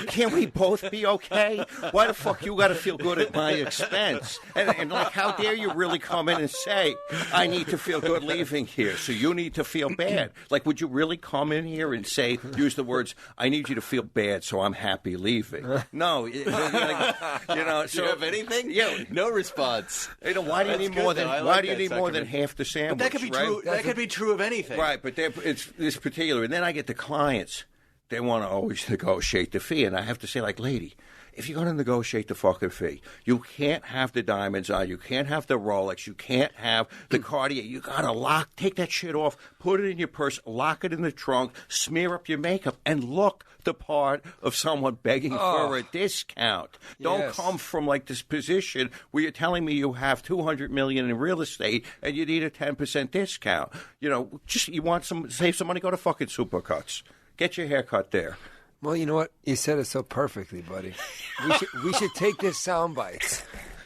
S3: Can't we both be okay? Why the fuck you got to feel good at my expense? And like, how dare you really come in and say, I need to feel good leaving here, so you need to feel bad? Like, would you really come in here and say, use the words, I need you to feel bad, so I'm happy leaving? No. So,
S2: do you have anything?
S3: Yeah.
S2: No response.
S3: Why do you need more than half the sandwich?
S2: But that could be true. That could be true of anything.
S3: Right, but it's particular. And then I get the clients. They want to always negotiate the fee. And I have to say, like, lady, if you're going to negotiate the fucking fee, you can't have the diamonds on. You can't have the Rolex. You can't have the Cartier. You got to take that shit off, put it in your purse, lock it in the trunk, smear up your makeup, and look the part of someone begging for a discount. Don't come from like this position where you're telling me you have $200 million in real estate and you need a 10% discount. You want save some money, go to fucking Supercuts. Get your hair cut there.
S4: Well, you know what? You said it so perfectly, buddy. We should take this soundbite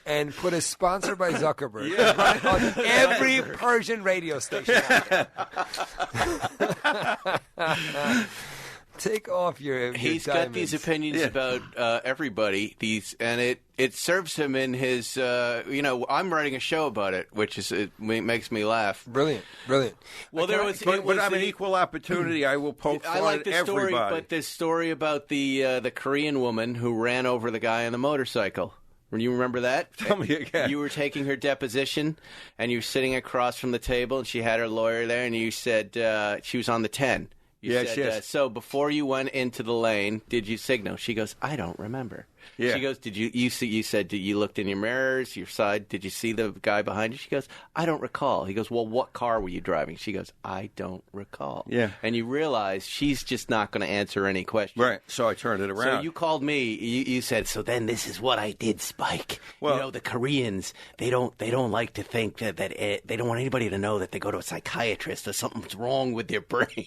S4: and put a sponsor by Zuckerberg right on every Persian radio station. Take off your
S2: He's
S4: diamonds.
S2: got these opinions about everybody. And it serves him in his. I'm writing a show about it, it makes me laugh.
S4: Brilliant.
S2: Well,
S3: but I'm an equal opportunity. I will poke fun
S2: I like
S3: at
S2: the
S3: everybody.
S2: story, but this story about the Korean woman who ran over the guy on the motorcycle. You remember that?
S3: Tell me again.
S2: You were taking her deposition, and you were sitting across from the table, and she had her lawyer there, and you said she was on the 10.
S3: Yes.
S2: So before you went into the lane, did you signal? She goes, I don't remember.
S3: Yeah.
S2: She goes, did you see? You said, you looked in your mirrors, your side? Did you see the guy behind you? She goes, I don't recall. He goes, well, what car were you driving? She goes, I don't recall.
S3: Yeah.
S2: And you realize she's just not going to answer any questions.
S3: Right. So I turned it around.
S2: So you called me. You said, so then this is what I did, Spike.
S3: Well,
S2: the Koreans, they don't like to think that they don't want anybody to know that they go to a psychiatrist or something's wrong with their brain.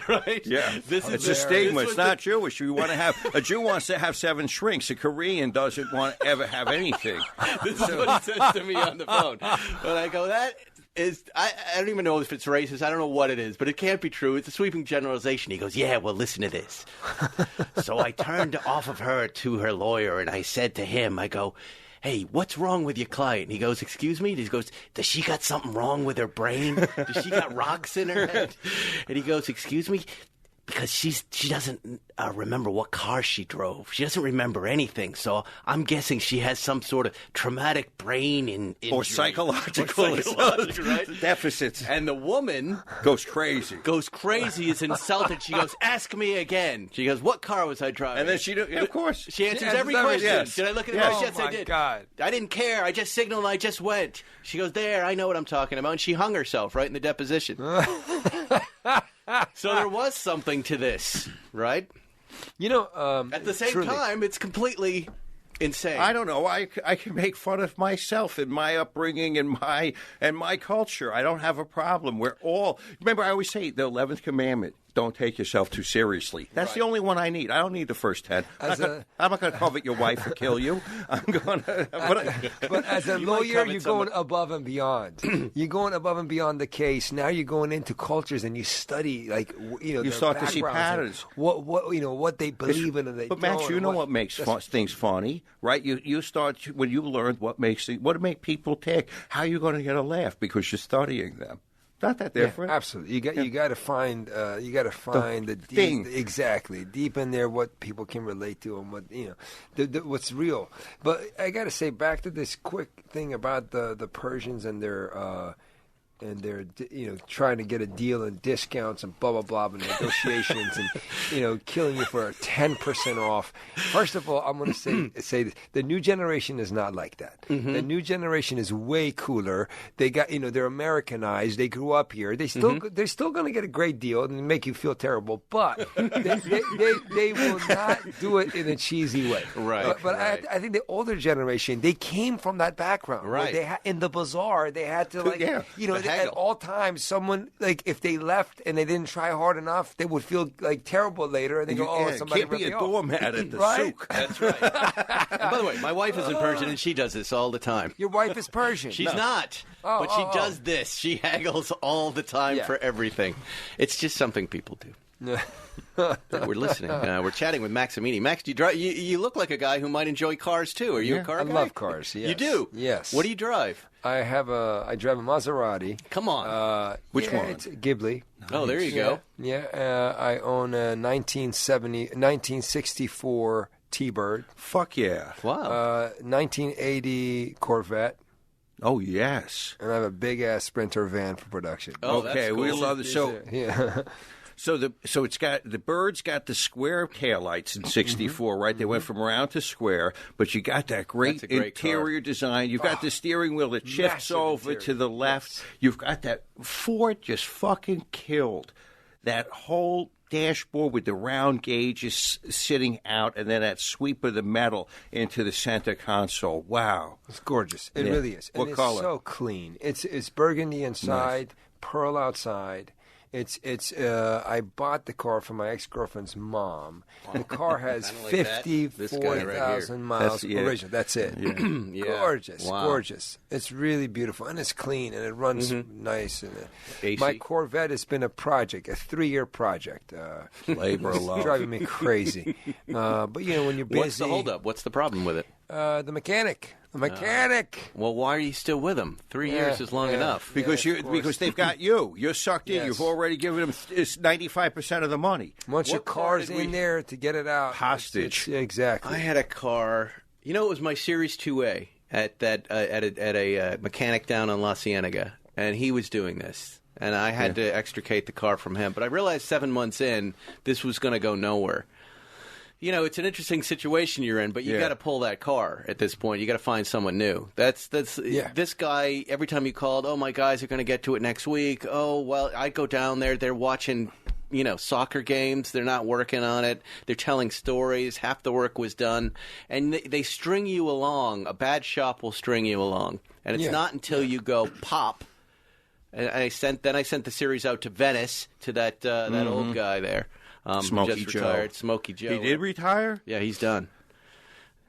S2: Right?
S3: Yeah. It's a stigma. It's not Jewish. You want to have a Jew wants to have 7 shrinks. A Korean doesn't want to ever have anything.
S2: This is what he says to me on the phone. When I go, that is, I don't even know if it's racist. I don't know what it is, but it can't be true. It's a sweeping generalization. He goes, yeah, well, listen to this. So I turned off of her to her lawyer, and I said to him, I go, hey, what's wrong with your client? And he goes, excuse me? And he goes, does she got something wrong with her brain? Does she got rocks in her head? And he goes, excuse me? Because she doesn't remember what car she drove. She doesn't remember anything. So I'm guessing she has some sort of traumatic brain injury.
S3: Or psychological
S2: right?
S3: deficits.
S2: And the woman
S3: goes crazy, is
S2: insulted. She goes, ask me again. She goes, what car was I driving?
S3: And then of course.
S2: She answers every question.
S3: Yes.
S2: Did I look at the
S3: yes.
S2: Yes, I did.
S4: God.
S2: I didn't care. I just signaled and I just went. She goes, there, I know what I'm talking about. And she hung herself right in the deposition. So there was something to this, right? At the same time, it's completely insane.
S3: I don't know. I can make fun of myself and my upbringing and my culture. I don't have a problem. We're all. Remember, I always say the 11th commandment: don't take yourself too seriously. That's the only one I need. I don't need the first 10. I'm not going to covet your wife or kill you. I'm going to.
S4: But as a lawyer, you're going above and beyond. You're going above and beyond the case. Now you're going into cultures and you study,
S3: you start to see patterns.
S4: What they believe in and they
S3: But
S4: don't.
S3: Max, you know what makes things funny, right? You start when you learn what make people tick. How are you going to get a laugh because you're studying them? Not that different.
S4: Yeah, absolutely. You got to find the deep
S3: thing.
S4: Exactly deep in there what people can relate to and what what's real. But I got to say back to this quick thing about the Persians and their trying to get a deal and discounts and blah blah blah and negotiations and killing you for 10% off. First of all, I'm going to say this. The new generation is not like that. Mm-hmm. The new generation is way cooler. They got they're Americanized. They grew up here. They're still going to get a great deal and make you feel terrible, but they will not do it in a cheesy way.
S2: Right.
S4: But
S2: right.
S4: I think the older generation, they came from that background.
S2: Right.
S4: In the bazaar, they had to
S2: haggle.
S4: at all times, someone, like, if they left and they didn't try hard enough, they would feel, like, terrible later. And they go, oh, somebody
S3: can't be
S4: ripped
S3: a
S4: me off.
S3: doormat at the
S4: Right?
S3: souk.
S2: That's right. And by the way, my wife isn't Persian, and she does this all the time.
S4: Your wife is Persian.
S2: She's not, but she does this. She haggles all the time
S4: Yeah.
S2: for everything. It's just something people do. We're listening. We're chatting with Max Amini. Max, do you drive? You look like a guy who might enjoy cars too. Are you a car
S4: I
S2: guy?
S4: love cars, yes.
S2: You do?
S4: Yes.
S2: What do you drive?
S4: I drive a Maserati.
S2: Come on.
S3: Which one?
S4: It's Ghibli.
S2: Oh, there you go.
S4: Yeah, I own a 1964 T-Bird,
S3: Fuck yeah.
S2: Wow.
S4: 1980 Corvette,
S3: Oh, yes.
S4: and I have a big-ass Sprinter van for production.
S2: Oh, that's
S3: Okay, we
S2: cool.
S3: love it. So,
S4: Yeah.
S3: so it's got the bird's got the square taillights in '64, right? They went from round to square, but you got that great,
S2: That's a great
S3: interior design. You've got the steering wheel that shifts
S4: massive
S3: over
S4: interior.
S3: to the left. You've got that Ford just fucking killed that whole dashboard with the round gauges sitting out, and then that sweep of the metal into the center console. Wow.
S4: It's gorgeous. It
S3: Yeah.
S4: really is. And
S3: What
S4: it's
S3: color?
S4: so clean. It's burgundy inside, pearl outside. I bought the car from my ex-girlfriend's mom. The car has
S2: Kinda like that. This guy right here.
S4: 54,000 miles
S3: That's- yeah.
S4: original. That's it.
S2: Yeah.
S4: Gorgeous,
S2: Wow.
S4: gorgeous. It's really beautiful, and it's clean, and it runs nice. And
S2: AC.
S4: my Corvette has been a project, a 3-year project.
S3: Labor of
S4: It's
S3: love.
S4: driving me crazy. But when you're busy,
S2: What's the holdup? What's the problem with it?
S4: The mechanic.
S2: Well, why are you still with them? 3 years is long enough.
S3: Because
S4: Yeah, of course.
S3: because they've got you. You're sucked in.
S4: Yes.
S3: You've already given them 95% of the money.
S4: Once your
S2: What car
S4: car's
S2: did we-
S4: in there to get it out,
S3: Hostage.
S4: Exactly.
S2: I had a car. You know, it was my Series 2A at a mechanic down on La Cienega, and he was doing this, and I had to extricate the car from him. But I realized 7 months in, this was going to go nowhere. You know, it's an interesting situation you're in, but you
S3: Yeah.
S2: got to pull that car at this point. You got to find someone new. That's
S4: Yeah.
S2: This guy. Every time you called, oh, my guys are going to get to it next week. Oh, well, I go down there. They're watching, soccer games. They're not working on it. They're telling stories. Half the work was done, and they string you along. A bad shop will string you along, and it's
S4: Yeah.
S2: not until you go pop. And I sent the series out to Venice to that old guy there. Who
S3: Smokey
S2: just
S3: Joe.
S2: retired, Smokey Joe.
S3: He did retire?
S2: Yeah, he's done.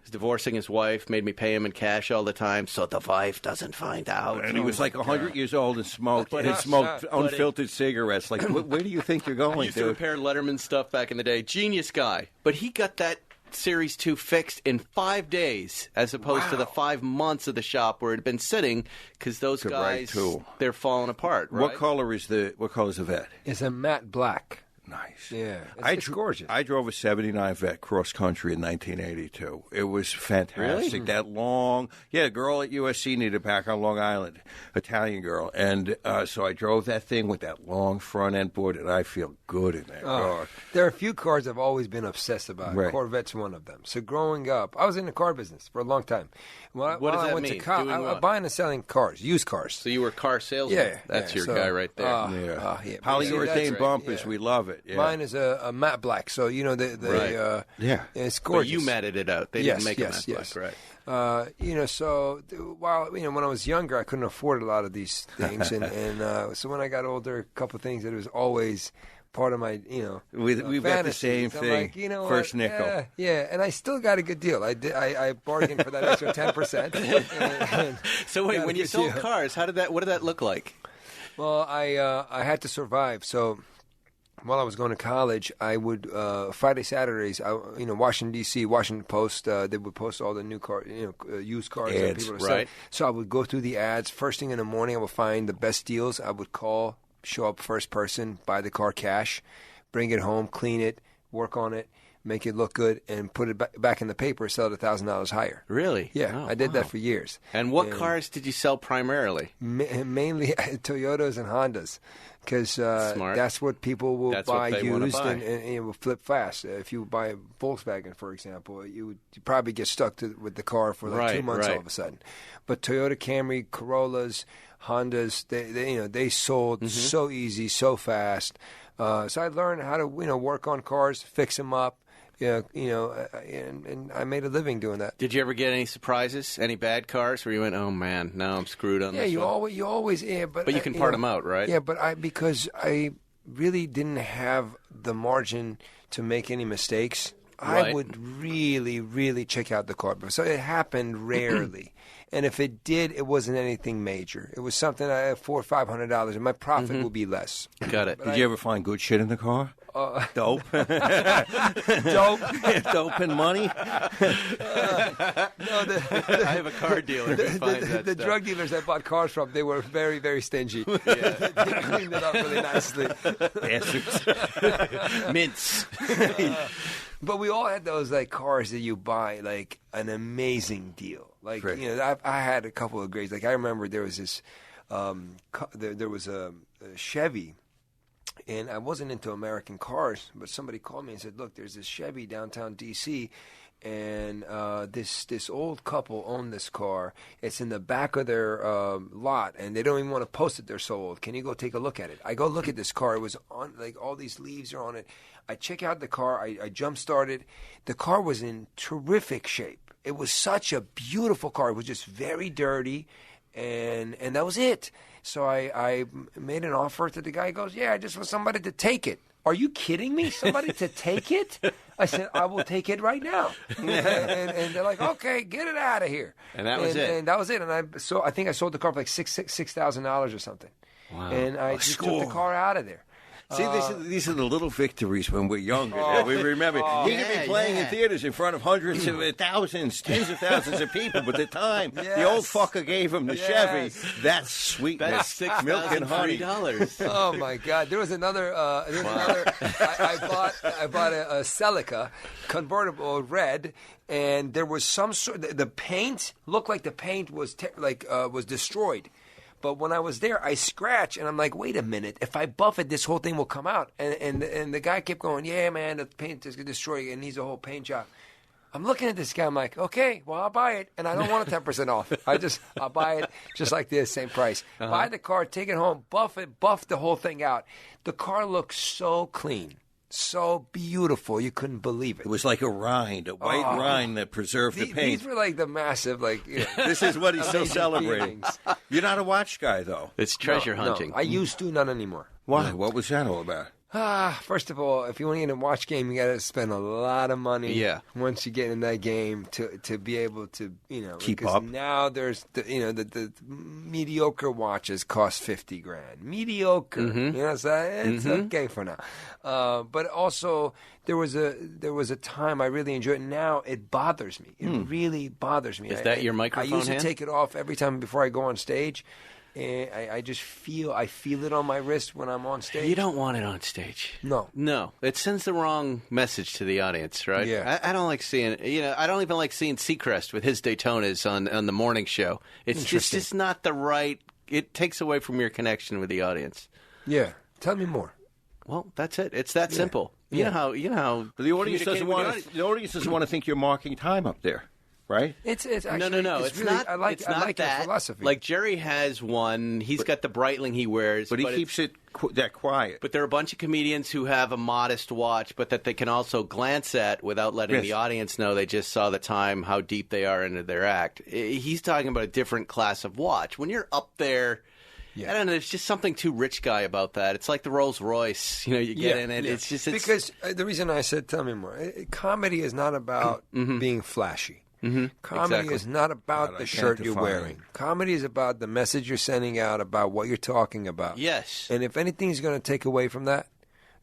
S2: He's divorcing his wife, made me pay him in cash all the time so the wife doesn't find out.
S3: And he was like 100 years old and smoked unfiltered cigarettes. Like, where do you think you're
S2: I
S3: going,
S2: used to
S3: dude?
S2: repair Letterman stuff back in the day. Genius guy. But he got that Series 2 fixed in 5 days as opposed to the 5 months of the shop where it had been sitting because those
S3: Good right,
S2: guys,
S3: too.
S2: they're falling apart, right?
S3: What color is the Vet?
S4: It's a matte black.
S3: Nice.
S4: Yeah, it's
S3: dro-
S4: gorgeous.
S3: I drove a '79 Vet cross country in 1982. It was fantastic.
S2: Really?
S3: That long, a girl at USC needed back on Long Island, Italian girl, and so I drove that thing with that long front end board, and I feel good in that car.
S4: There are a few cars I've always been obsessed about.
S3: Right.
S4: Corvette's one of them. So growing up, I was in the car business for a long time. While
S2: What does
S4: I
S2: that
S4: went
S2: mean?
S4: to college,
S2: Doing
S4: I was
S2: what?
S4: buying and selling cars, used cars.
S2: So you were a car salesman.
S4: Yeah,
S2: That's
S4: yeah,
S2: your
S4: so,
S2: guy right there.
S3: Yeah.
S4: Yeah.
S3: Polyurethane
S4: See, that's
S3: bumpers,
S4: right,
S3: we love it. Yeah.
S4: Mine is a matte black, so
S2: Right.
S3: Yeah.
S4: it's
S2: But
S4: gorgeous.
S2: you matted it out. They
S4: Yes,
S2: didn't make
S4: yes,
S2: a matte
S4: yes.
S2: black, right?
S4: While when I was younger, I couldn't afford a lot of these things, and so when I got older, a couple of things that it was always part of my
S3: We've got the
S4: fantasies.
S3: same
S4: I'm
S3: thing.
S4: like, you know
S3: First
S4: what?
S3: nickel.
S4: Yeah, and I still got a good deal. I bargained for that extra 10%.
S2: So wait,
S4: Got a
S2: when you
S4: good
S2: sold
S4: deal.
S2: cars, what did that look like?
S4: Well, I had to survive, so while I was going to college, I would Friday, Saturdays, Washington D.C., Washington Post. They would post all the new car, used cars that
S3: Ads,
S4: people were selling.
S2: right.
S4: So I would go through the ads first thing in the morning. I would find the best deals. I would call, show up first person, buy the car cash, bring it home, clean it, work on it, make it look good, and put it back in the paper, sell it $1,000 higher.
S2: Really?
S4: Yeah,
S2: Oh,
S4: I did
S2: wow.
S4: that for years.
S2: And what cars did you sell primarily?
S4: Mainly Toyotas and Hondas, because
S2: Smart.
S4: that's what people will
S2: That's what
S4: buy
S2: they wanna
S4: used,
S2: buy.
S4: and it will flip fast. If you buy a Volkswagen, for example, you probably get stuck with the car for like 2
S2: Right,
S4: months
S2: right.
S4: all of a sudden. But Toyota Camry, Corollas, Hondas, they sold so easy, so fast. So I learned how to work on cars, fix them up. and I made a living doing that.
S2: Did you ever get any surprises? Any bad cars where you went, "Oh man, now I'm screwed on this"?
S4: You
S2: one?
S4: always,
S2: but you can part them out, right?
S4: Yeah, but because I really didn't have the margin to make any mistakes.
S2: Right.
S4: I would really, really check out the car. So it happened rarely. And if it did, it wasn't anything major. It was something I had $400 or $500, and my profit would be less.
S2: Got it.
S3: Did you ever find good shit in the car? Dope.
S4: Dope.
S3: Dope and money?
S4: No,
S2: I have a car dealer who finds that
S4: the
S2: stuff.
S4: drug dealers I bought cars from, they were very, very stingy. They cleaned it up really nicely.
S3: Bastards.
S2: Mints.
S4: But we all had those like cars that you buy like an amazing deal. Like
S3: Right.
S4: I had a couple of greats. Like I remember there was this, there was a Chevy, and I wasn't into American cars, but somebody called me and said, "Look, there's this Chevy downtown D.C." And this old couple owned this car. It's in the back of their lot, and they don't even want to post it. They're so old. Can you go take a look at it? I go look at this car. It was on, like, all these leaves are on it. I check out the car. I jump started. The car was in terrific shape. It was such a beautiful car. It was just very dirty, and that was it. So I made an offer to the guy. He goes, "Yeah, I just want somebody to take it." Are you kidding me? Somebody to take it? I said, "I will take it right now." and they're like, "Okay, get it out of here."
S2: And that was it.
S4: And that was it. And I think I sold the car for like $6,000 or something.
S2: Wow.
S4: And I just took the car out of there.
S3: See, these are the little victories when we're younger. That we remember. He could be playing in theaters in front of hundreds of thousands, tens of thousands of people, but the time the old fucker gave him the Chevy, that's sweetness.
S2: That's
S3: milk and honey.
S2: $6,003.
S4: Oh my God! There was another. I bought a Celica convertible red, and there was some sort. The paint looked like the paint was was destroyed. But when I was there, I scratched, and I'm like, wait a minute. If I buff it, this whole thing will come out. And the guy kept going, "Yeah, man, the paint is going to destroy it. It needs a whole paint job." I'm looking at this guy. I'm like, okay, well, I'll buy it. And I don't want a 10% off. I'll buy it just like this, same price. Buy the car, take it home, buff the whole thing out. The car looks so clean. So beautiful, you couldn't believe it.
S3: It was like a rind, a white rind that preserved the paint.
S4: These were like the massive,
S3: This is what he's still celebrating.
S4: feelings.
S3: You're not a watch guy, though.
S2: It's treasure hunting.
S4: No, I used to, not anymore.
S3: Why? What was that all about?
S4: First of all, if you want to get in a watch game, you got to spend a lot of money.
S2: Yeah.
S4: Once you get in that game to be able to
S3: keep
S4: because
S3: up.
S4: Now there's the mediocre watches cost $50,000. Mediocre.
S2: Mm-hmm.
S4: You know what I'm saying? It's okay for now. But also there was a time I really enjoyed it. Now it bothers me. It really bothers me.
S2: Is that your microphone
S4: I used
S2: hand?
S4: to take it off every time before I go on stage. And I just feel it on my wrist when I'm on stage.
S2: You don't want it on stage.
S4: No.
S2: It sends the wrong message to the audience, right?
S4: Yeah.
S2: I don't like seeing, I don't even like seeing Seacrest with his Daytonas on the morning show. It's just not the right, it takes away from your connection with the audience.
S4: Yeah. Tell me more.
S2: Well, that's it. It's that simple. You know how
S3: But the audience
S2: communicating
S3: doesn't
S2: with
S3: want. The audience doesn't want to think you're marking time up there, right?
S4: It's actually
S2: No. It's
S4: really,
S2: not.
S4: I like
S2: it's not
S4: your
S2: that.
S4: philosophy.
S2: Like Jerry has one. He's got the Breitling he wears,
S3: But he keeps it that quiet.
S2: But there are a bunch of comedians who have a modest watch, but that they can also glance at without letting the audience know they just saw the time, how deep they are into their act. He's talking about a different class of watch. When you're up there, I don't know, there's just something too rich guy about that. It's like the Rolls Royce. You get in it. It's just
S4: because the reason I said tell me more. Comedy is not about being flashy. Comedy is not about the shirt you're wearing. Comedy is about the message you're sending out, about what you're talking about.
S2: Yes.
S4: And if anything's going to take away from that,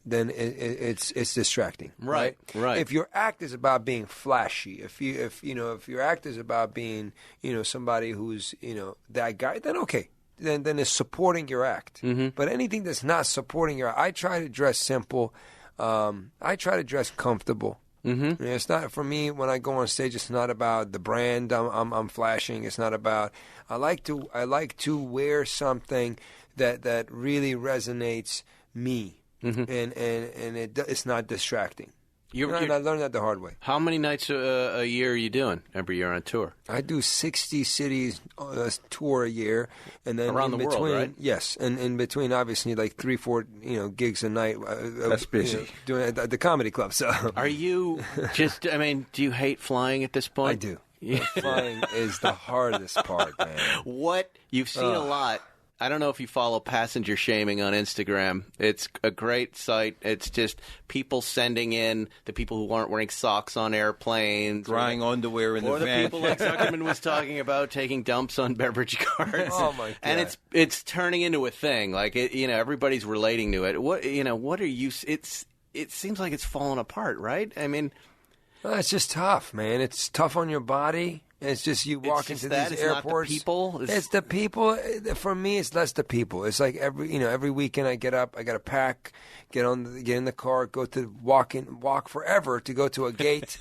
S4: then it's distracting.
S2: Right.
S4: If your act is about being flashy, if your act is about being somebody who's that guy, then okay. Then it's supporting your act. But anything that's not supporting your act, I try to dress simple. I try to dress comfortable. It's not for me when I go on stage. It's not about the brand I'm flashing. It's not about. I like to wear something that really resonates me, and it's not distracting. I learned that the hard way.
S2: How many nights a year are you doing every year on tour?
S4: I do 60 cities tour a year, and then
S2: around
S4: in
S2: the
S4: between,
S2: world, right?
S4: Yes, and in between, obviously, like 3-4 gigs a night.
S3: That's busy.
S4: Doing it at the comedy club. So
S2: Are you just? I mean, do you hate flying at this point?
S4: I do. Flying is the hardest part, man.
S2: What you've seen a lot. I don't know if you follow passenger shaming on Instagram. It's a great site. It's just people sending in the people who aren't wearing socks on airplanes.
S3: Drying underwear in the
S2: Or the
S3: van.
S2: people like Zuckerman was talking about taking dumps on beverage carts.
S4: Oh, my God.
S2: And it's turning into a thing. Like, everybody's relating to it. What are you... It seems like it's falling apart, right? I mean...
S4: It's just tough, man. It's tough on your body. It's just you walk into these
S2: it's
S4: airports.
S2: Not the people.
S4: It's the people. For me, it's less the people. It's like every weekend I get up, I got to pack, get in the car, go to walk forever to go to a gate.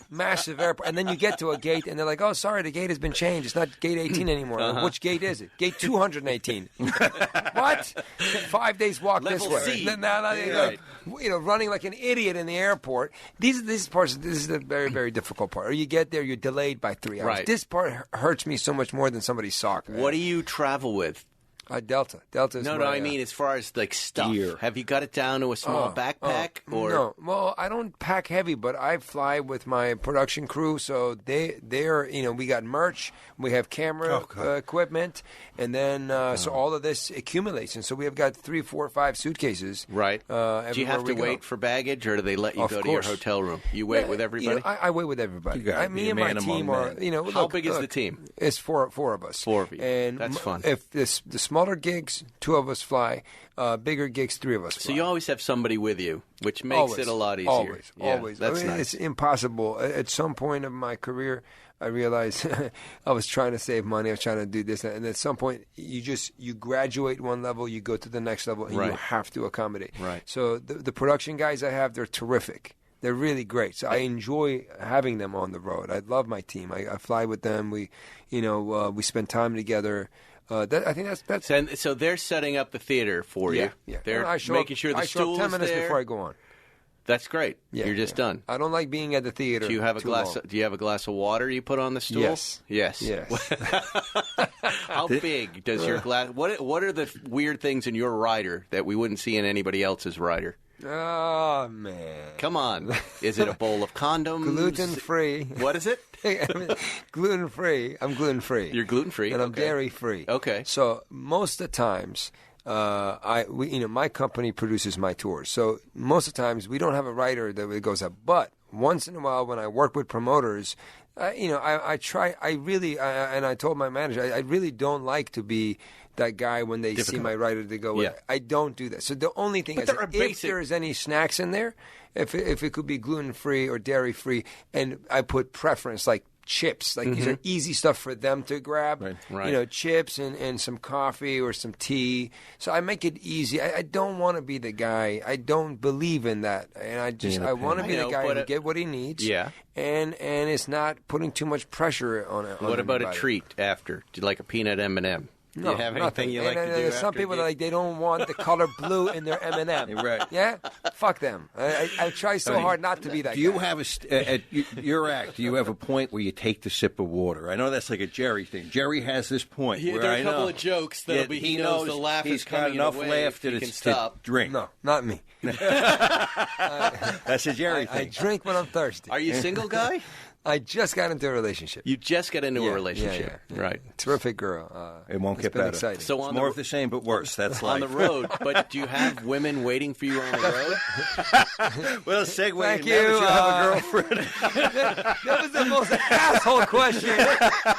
S4: Massive airport, and then you get to a gate, and they're like, "Oh, sorry, the gate has been changed. It's not gate 18 anymore.
S2: Uh-huh.
S4: Which gate is it? Gate 218. What? 5 days walk
S2: Level
S4: this way.
S2: C.
S4: Like, running like an idiot in the airport. This is the very, very difficult part. Or you get there, you're delayed by 3 hours.
S2: Right.
S4: This part hurts me so much more than somebody's sock.
S2: What do you travel with?
S4: Delta. Delta is
S2: No, I mean as far as like stuff.
S3: Gear.
S2: Have you got it down to a small backpack? Or
S4: No. Well, I don't pack heavy, but I fly with my production crew, so they're we got merch, we have camera equipment, and then so all of this accumulates, and so we have got 3, 4, 5 suitcases.
S2: Right. Do you have to wait for baggage, or do they let you go to your hotel room? You wait with everybody.
S4: I wait with everybody. Me and my team are.
S2: How big is the team?
S4: It's four of us.
S2: 4 of you.
S4: And
S2: that's fun.
S4: If the smaller gigs, 2 of us fly. Bigger gigs, 3 of us fly.
S2: So you always have somebody with you, which makes it a lot easier.
S4: Always.
S2: That's nice.
S4: It's impossible. At some point of my career, I realized I was trying to save money. I was trying to do this, and at some point, you graduate one level, you go to the next level, and you have to accommodate.
S2: Right.
S4: So the production guys I have, they're terrific. They're really great. So I enjoy having them on the road. I love my team. I fly with them. We spend time together. I think that's
S2: So they're setting up the theater for you.
S4: Yeah.
S2: They're making sure the stool is
S4: 10 minutes
S2: there.
S4: before I go on.
S2: That's great.
S4: Yeah,
S2: You're just done.
S4: I don't like being at the theater.
S2: Do you have a
S4: too
S2: glass?
S4: long.
S2: Do you have a glass of water you put on the stool?
S4: Yes.
S2: How big does your glass? What are the weird things in your rider that we wouldn't see in anybody else's rider?
S4: Oh, man.
S2: Come on. Is it a bowl of condoms?
S4: Gluten-free.
S2: What is it?
S4: Gluten-free. I'm gluten-free.
S2: You're gluten-free?
S4: And I'm
S2: Okay.
S4: dairy-free.
S2: Okay.
S4: So most of the times, my company produces my tours. So most of the times, we don't have a writer that goes up. But once in a while, when I work with promoters, I try. And I told my manager, I really don't like to be that guy when they see my writer. They go,
S2: Yeah.
S4: I don't do that. So the only thing is, if there's any snacks in there, if it could be gluten free or dairy free, and I put preference like chips, like these are easy stuff for them to grab.
S2: Right.
S4: Chips and some coffee or some tea. So I make it easy. I don't want to be the guy. I don't believe in that, and I want to be the guy who get what he needs.
S2: Yeah.
S4: And it's not putting too much pressure on it.
S2: What about a treat after? Do you like a peanut M&M? Do
S4: No,
S2: you have anything
S4: nothing.
S2: you like to do
S4: Some
S2: after
S4: people
S2: a
S4: are like, they don't want the color blue in their M&M.
S3: Right.
S4: Yeah? Fuck them. I try so hard not to be that
S3: Do you
S4: guy.
S3: have at your act? Do you have a point where you take the sip of water? I know that's like a Jerry thing. Jerry has this point.
S2: Yeah,
S3: where
S2: there are
S3: I
S2: a couple
S3: know.
S2: of jokes that he knows the laugh
S3: he's
S2: is coming
S3: got enough
S2: in a way
S3: laugh
S2: if
S3: that
S2: he
S3: it's
S2: can stop.
S3: to drink.
S4: No, not me.
S3: That's a Jerry
S4: I
S3: thing.
S4: drink when I'm thirsty.
S2: Are you a single guy?
S4: I just got into a relationship.
S2: You just got into a relationship.
S4: Yeah.
S2: Right.
S4: Terrific girl.
S3: It won't
S4: It's
S3: get
S4: been
S3: better.
S4: exciting.
S2: So
S3: It's
S2: on
S3: more
S2: the,
S3: of the same, but worse. That's life.
S2: on the road, but do you have women waiting for you on the road?
S3: Well, segue.
S4: Thank
S3: now
S4: you.
S3: that you have a girlfriend.
S4: That was the most asshole question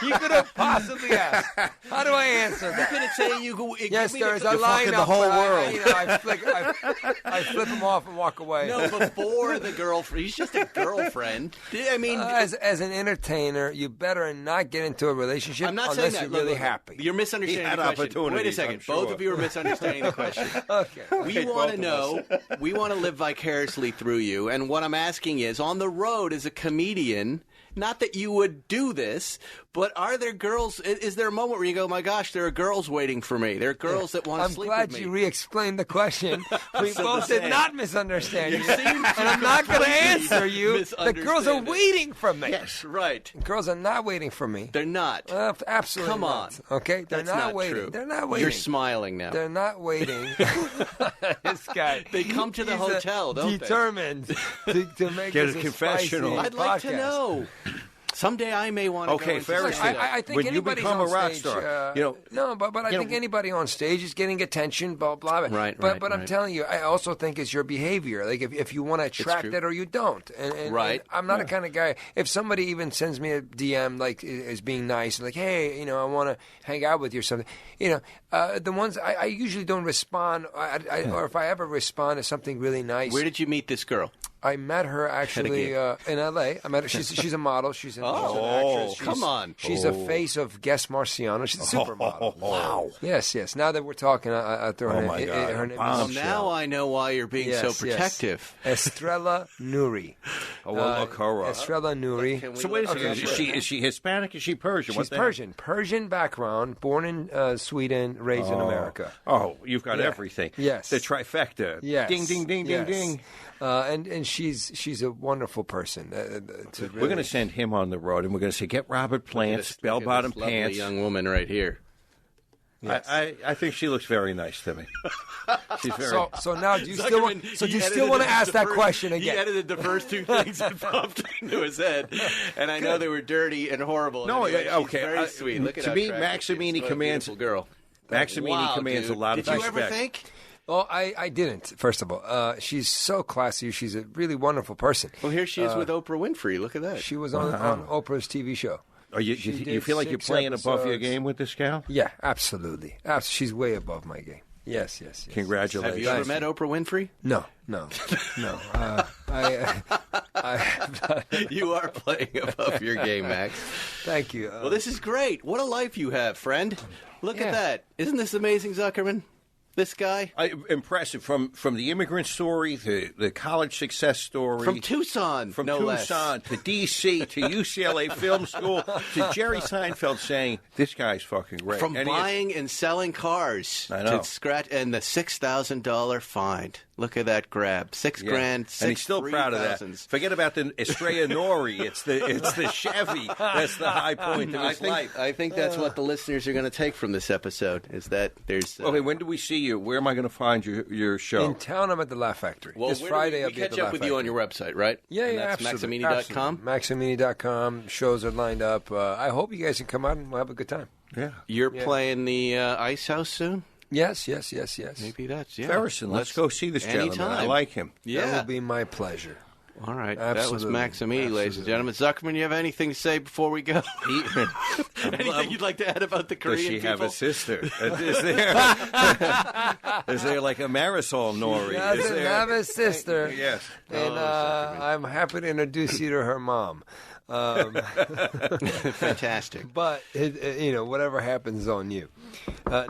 S4: you could have possibly asked. How do I answer that?
S2: Couldn't say you go.
S4: Yes, there is a
S3: You're fucking
S4: lineup.
S3: the whole
S4: but
S3: world.
S4: I flip them off and walk away.
S2: No, before the girlfriend. He's just a girlfriend. I mean,
S4: As an entertainer, you better not get into a relationship
S2: I'm not saying
S4: unless
S2: that.
S4: you're
S2: Look,
S4: really
S2: look,
S4: happy.
S2: You're misunderstanding
S3: He had
S2: the question. Wait a
S3: opportunities,
S2: second.
S3: I'm sure.
S2: Both of you are misunderstanding the question.
S4: Okay.
S2: We want to know. We want to live vicariously through you. And what I'm asking is, on the road as a comedian, Not that you would do this, but are there girls? Is there a moment where you go, "My gosh, there are girls waiting for me. There are girls that want to sleep with me"?
S4: I'm glad you re-explained the question. We both did not misunderstand you,
S2: seem
S4: and I'm not going to answer you. The girls are waiting for me.
S2: Yes, right.
S4: Girls are not waiting for me.
S2: They're not.
S4: Absolutely
S2: Come on.
S4: not. Okay, they're
S2: That's not
S4: waiting.
S2: true.
S4: They're not waiting.
S2: You're smiling now.
S4: They're not waiting. This guy.
S2: They come to the hotel, don't they?
S4: Determined to make
S3: Get
S4: this
S3: a confessional.
S4: spicy
S2: I'd like to
S4: podcast.
S2: know. Someday I may want to
S3: Okay,
S2: go into
S3: Ferris,
S2: something.
S4: I think
S3: when you
S4: anybody's
S3: become
S4: on
S3: a rock
S4: stage,
S3: star,
S4: no, but I think anybody on stage is getting attention, blah blah. Blah.
S2: Right,
S4: but I'm
S2: right.
S4: telling you, I also think it's your behavior. Like if you want to attract
S2: true.
S4: it or you don't. And
S2: Right.
S4: I'm not the kind of guy. If somebody even sends me a DM like is being nice, like hey, I want to hang out with you or something. The ones I usually don't respond, or if I ever respond to something really nice.
S2: Where did you meet this girl?
S4: I met her actually in L.A. I met her. She's a model. She's an actress.
S2: Come on.
S4: She's a face of Guess Marciano. She's a supermodel. Wow. Yes. Now that we're talking, I throw her
S3: my
S4: name.
S3: God.
S4: Her name
S2: Well,
S4: is
S2: now I know why you're being so protective.
S4: Estrella Nuri.
S3: Oh, well, look her up.
S4: Estrella Nuri.
S3: So wait a second.
S4: Okay,
S3: Is she Hispanic? Is she Persian?
S4: She's Persian. Persian background, born in Sweden, raised in America.
S3: Oh, you've got
S4: Yeah.
S3: everything.
S4: Yes.
S3: The trifecta.
S4: Yes.
S3: Ding, ding, ding,
S4: Yes.
S3: ding, ding.
S4: And she's a wonderful person.
S3: We're going to send him on the road, and we're going to say, get Robert Plant's bell-bottom
S2: Lovely
S3: pants.
S2: young woman right here.
S3: I think she looks very nice to me. She's very.
S4: So now, do you still want? So do you still want to ask that question
S2: He
S4: again?
S2: edited the first two things and popped into his head, and I know they were dirty and horrible.
S3: No,
S2: anyway, she's
S3: okay,
S2: very sweet. Look at
S3: to
S2: how
S3: me,
S2: attractive
S3: Max
S2: she is.
S3: Amini
S2: What a
S3: commands-
S2: beautiful girl.
S3: Max Amini commands
S2: dude.
S3: a lot of
S2: Did you
S3: respect.
S2: ever think?
S4: Well, I didn't. First of all, she's so classy. She's a really wonderful person.
S2: Well, here she is with Oprah Winfrey. Look at that.
S4: She was on Oprah's TV show.
S3: You
S4: did
S3: feel like you're
S4: 6
S3: playing above your
S4: episodes.
S3: game with this gal?
S4: Yeah, absolutely. She's way above my game. Yes.
S3: Congratulations.
S2: Have you ever met Oprah Winfrey?
S4: No.
S2: You are playing above your game, Max.
S4: Thank you.
S2: Well, this is great. What a life you have, friend. Look
S4: Yeah.
S2: at that. Isn't this amazing, Zuckerman? This guy?
S3: Impressive. From the immigrant story, the college success story.
S2: From Tucson,
S3: From
S2: no less.
S3: Tucson to D.C. to UCLA Film School to Jerry Seinfeld saying, this guy's fucking great.
S2: From
S3: And
S2: buying and selling cars
S3: I know.
S2: to scratch and the $6,000 fine. Look at that grab. $6 grand,
S3: and he's still proud of that. Forget about the Estrella Nori. It's the Chevy. That's the high point of his life.
S2: I think that's what the listeners are going to take from this episode is that there's...
S3: Okay, when do we see you? Where am I going to find your show?
S4: In town, I'm at the Laugh Factory.
S2: well,
S4: this
S2: where
S4: Friday,
S2: do
S4: I'll
S2: we
S4: be at
S2: catch
S4: the
S2: up
S4: Laugh
S2: with
S4: Factory.
S2: you on your website, right?
S4: Yeah,
S2: and
S4: yeah,
S2: that's
S4: absolutely.
S2: maxamini.com.
S4: Maxamini.com. Shows are lined up. I hope you guys can come out and we'll have a good time.
S3: Yeah.
S2: You're playing the Ice House soon?
S4: Yes.
S2: Maybe that's... Yeah.
S3: Ferrison, let's go see this gentleman.
S2: Anytime.
S3: I like him.
S4: That
S2: Yeah.
S4: will be my pleasure.
S2: All right. That was
S4: Absolutely.
S2: Max Amini, ladies and gentlemen. Zuckerman, you have anything to say before we go? Anything you'd like to add about the Korean
S3: Does she
S2: people?
S3: have a sister? Is there like a Marisol Nori?
S4: Doesn't have a sister.
S3: Yes.
S4: And I'm happy to introduce you to her mom.
S2: Fantastic.
S4: But whatever happens is on you.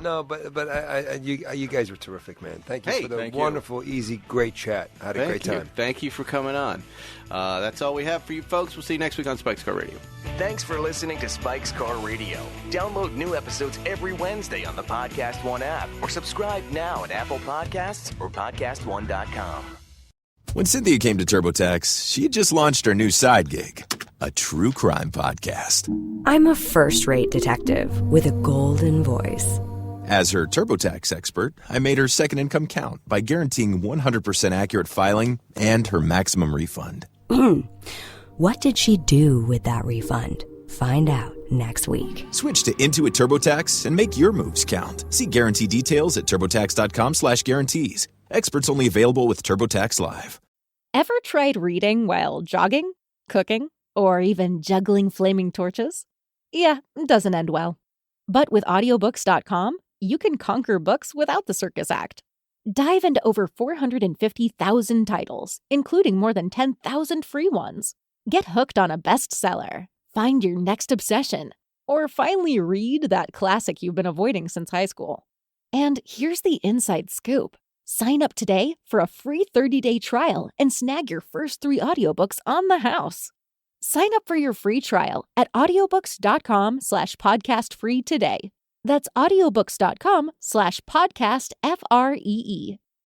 S4: No, but you guys were terrific, man. Thank you
S2: Hey,
S4: for the
S3: thank you.
S4: wonderful, easy, great chat. Had a great time.
S2: Thank you for coming on. That's all we have for you folks. We'll see you next week on Spike's Car Radio.
S1: Thanks for listening to Spike's Car Radio. Download new episodes every Wednesday on the Podcast One app or subscribe now at Apple Podcasts or PodcastOne.com.
S5: When Cynthia came to TurboTax, she had just launched her new side gig, a true crime podcast.
S6: I'm a first-rate detective with a golden voice.
S5: As her TurboTax expert, I made her second income count by guaranteeing 100% accurate filing and her maximum refund.
S6: What did she do with that refund? Find out next week.
S5: Switch to Intuit TurboTax and make your moves count. See guarantee details at turbotax.com/guarantees. Experts only available with TurboTax Live.
S7: Ever tried reading while jogging, cooking, or even juggling flaming torches? Yeah, it doesn't end well. But with audiobooks.com, you can conquer books without the circus act. Dive into over 450,000 titles, including more than 10,000 free ones. Get hooked on a bestseller, find your next obsession, or finally read that classic you've been avoiding since high school. And here's the inside scoop. Sign up today for a free 30-day trial and snag your first 3 audiobooks on the house. Sign up for your free trial at audiobooks.com/podcastfree today. That's audiobooks.com/podcastfree.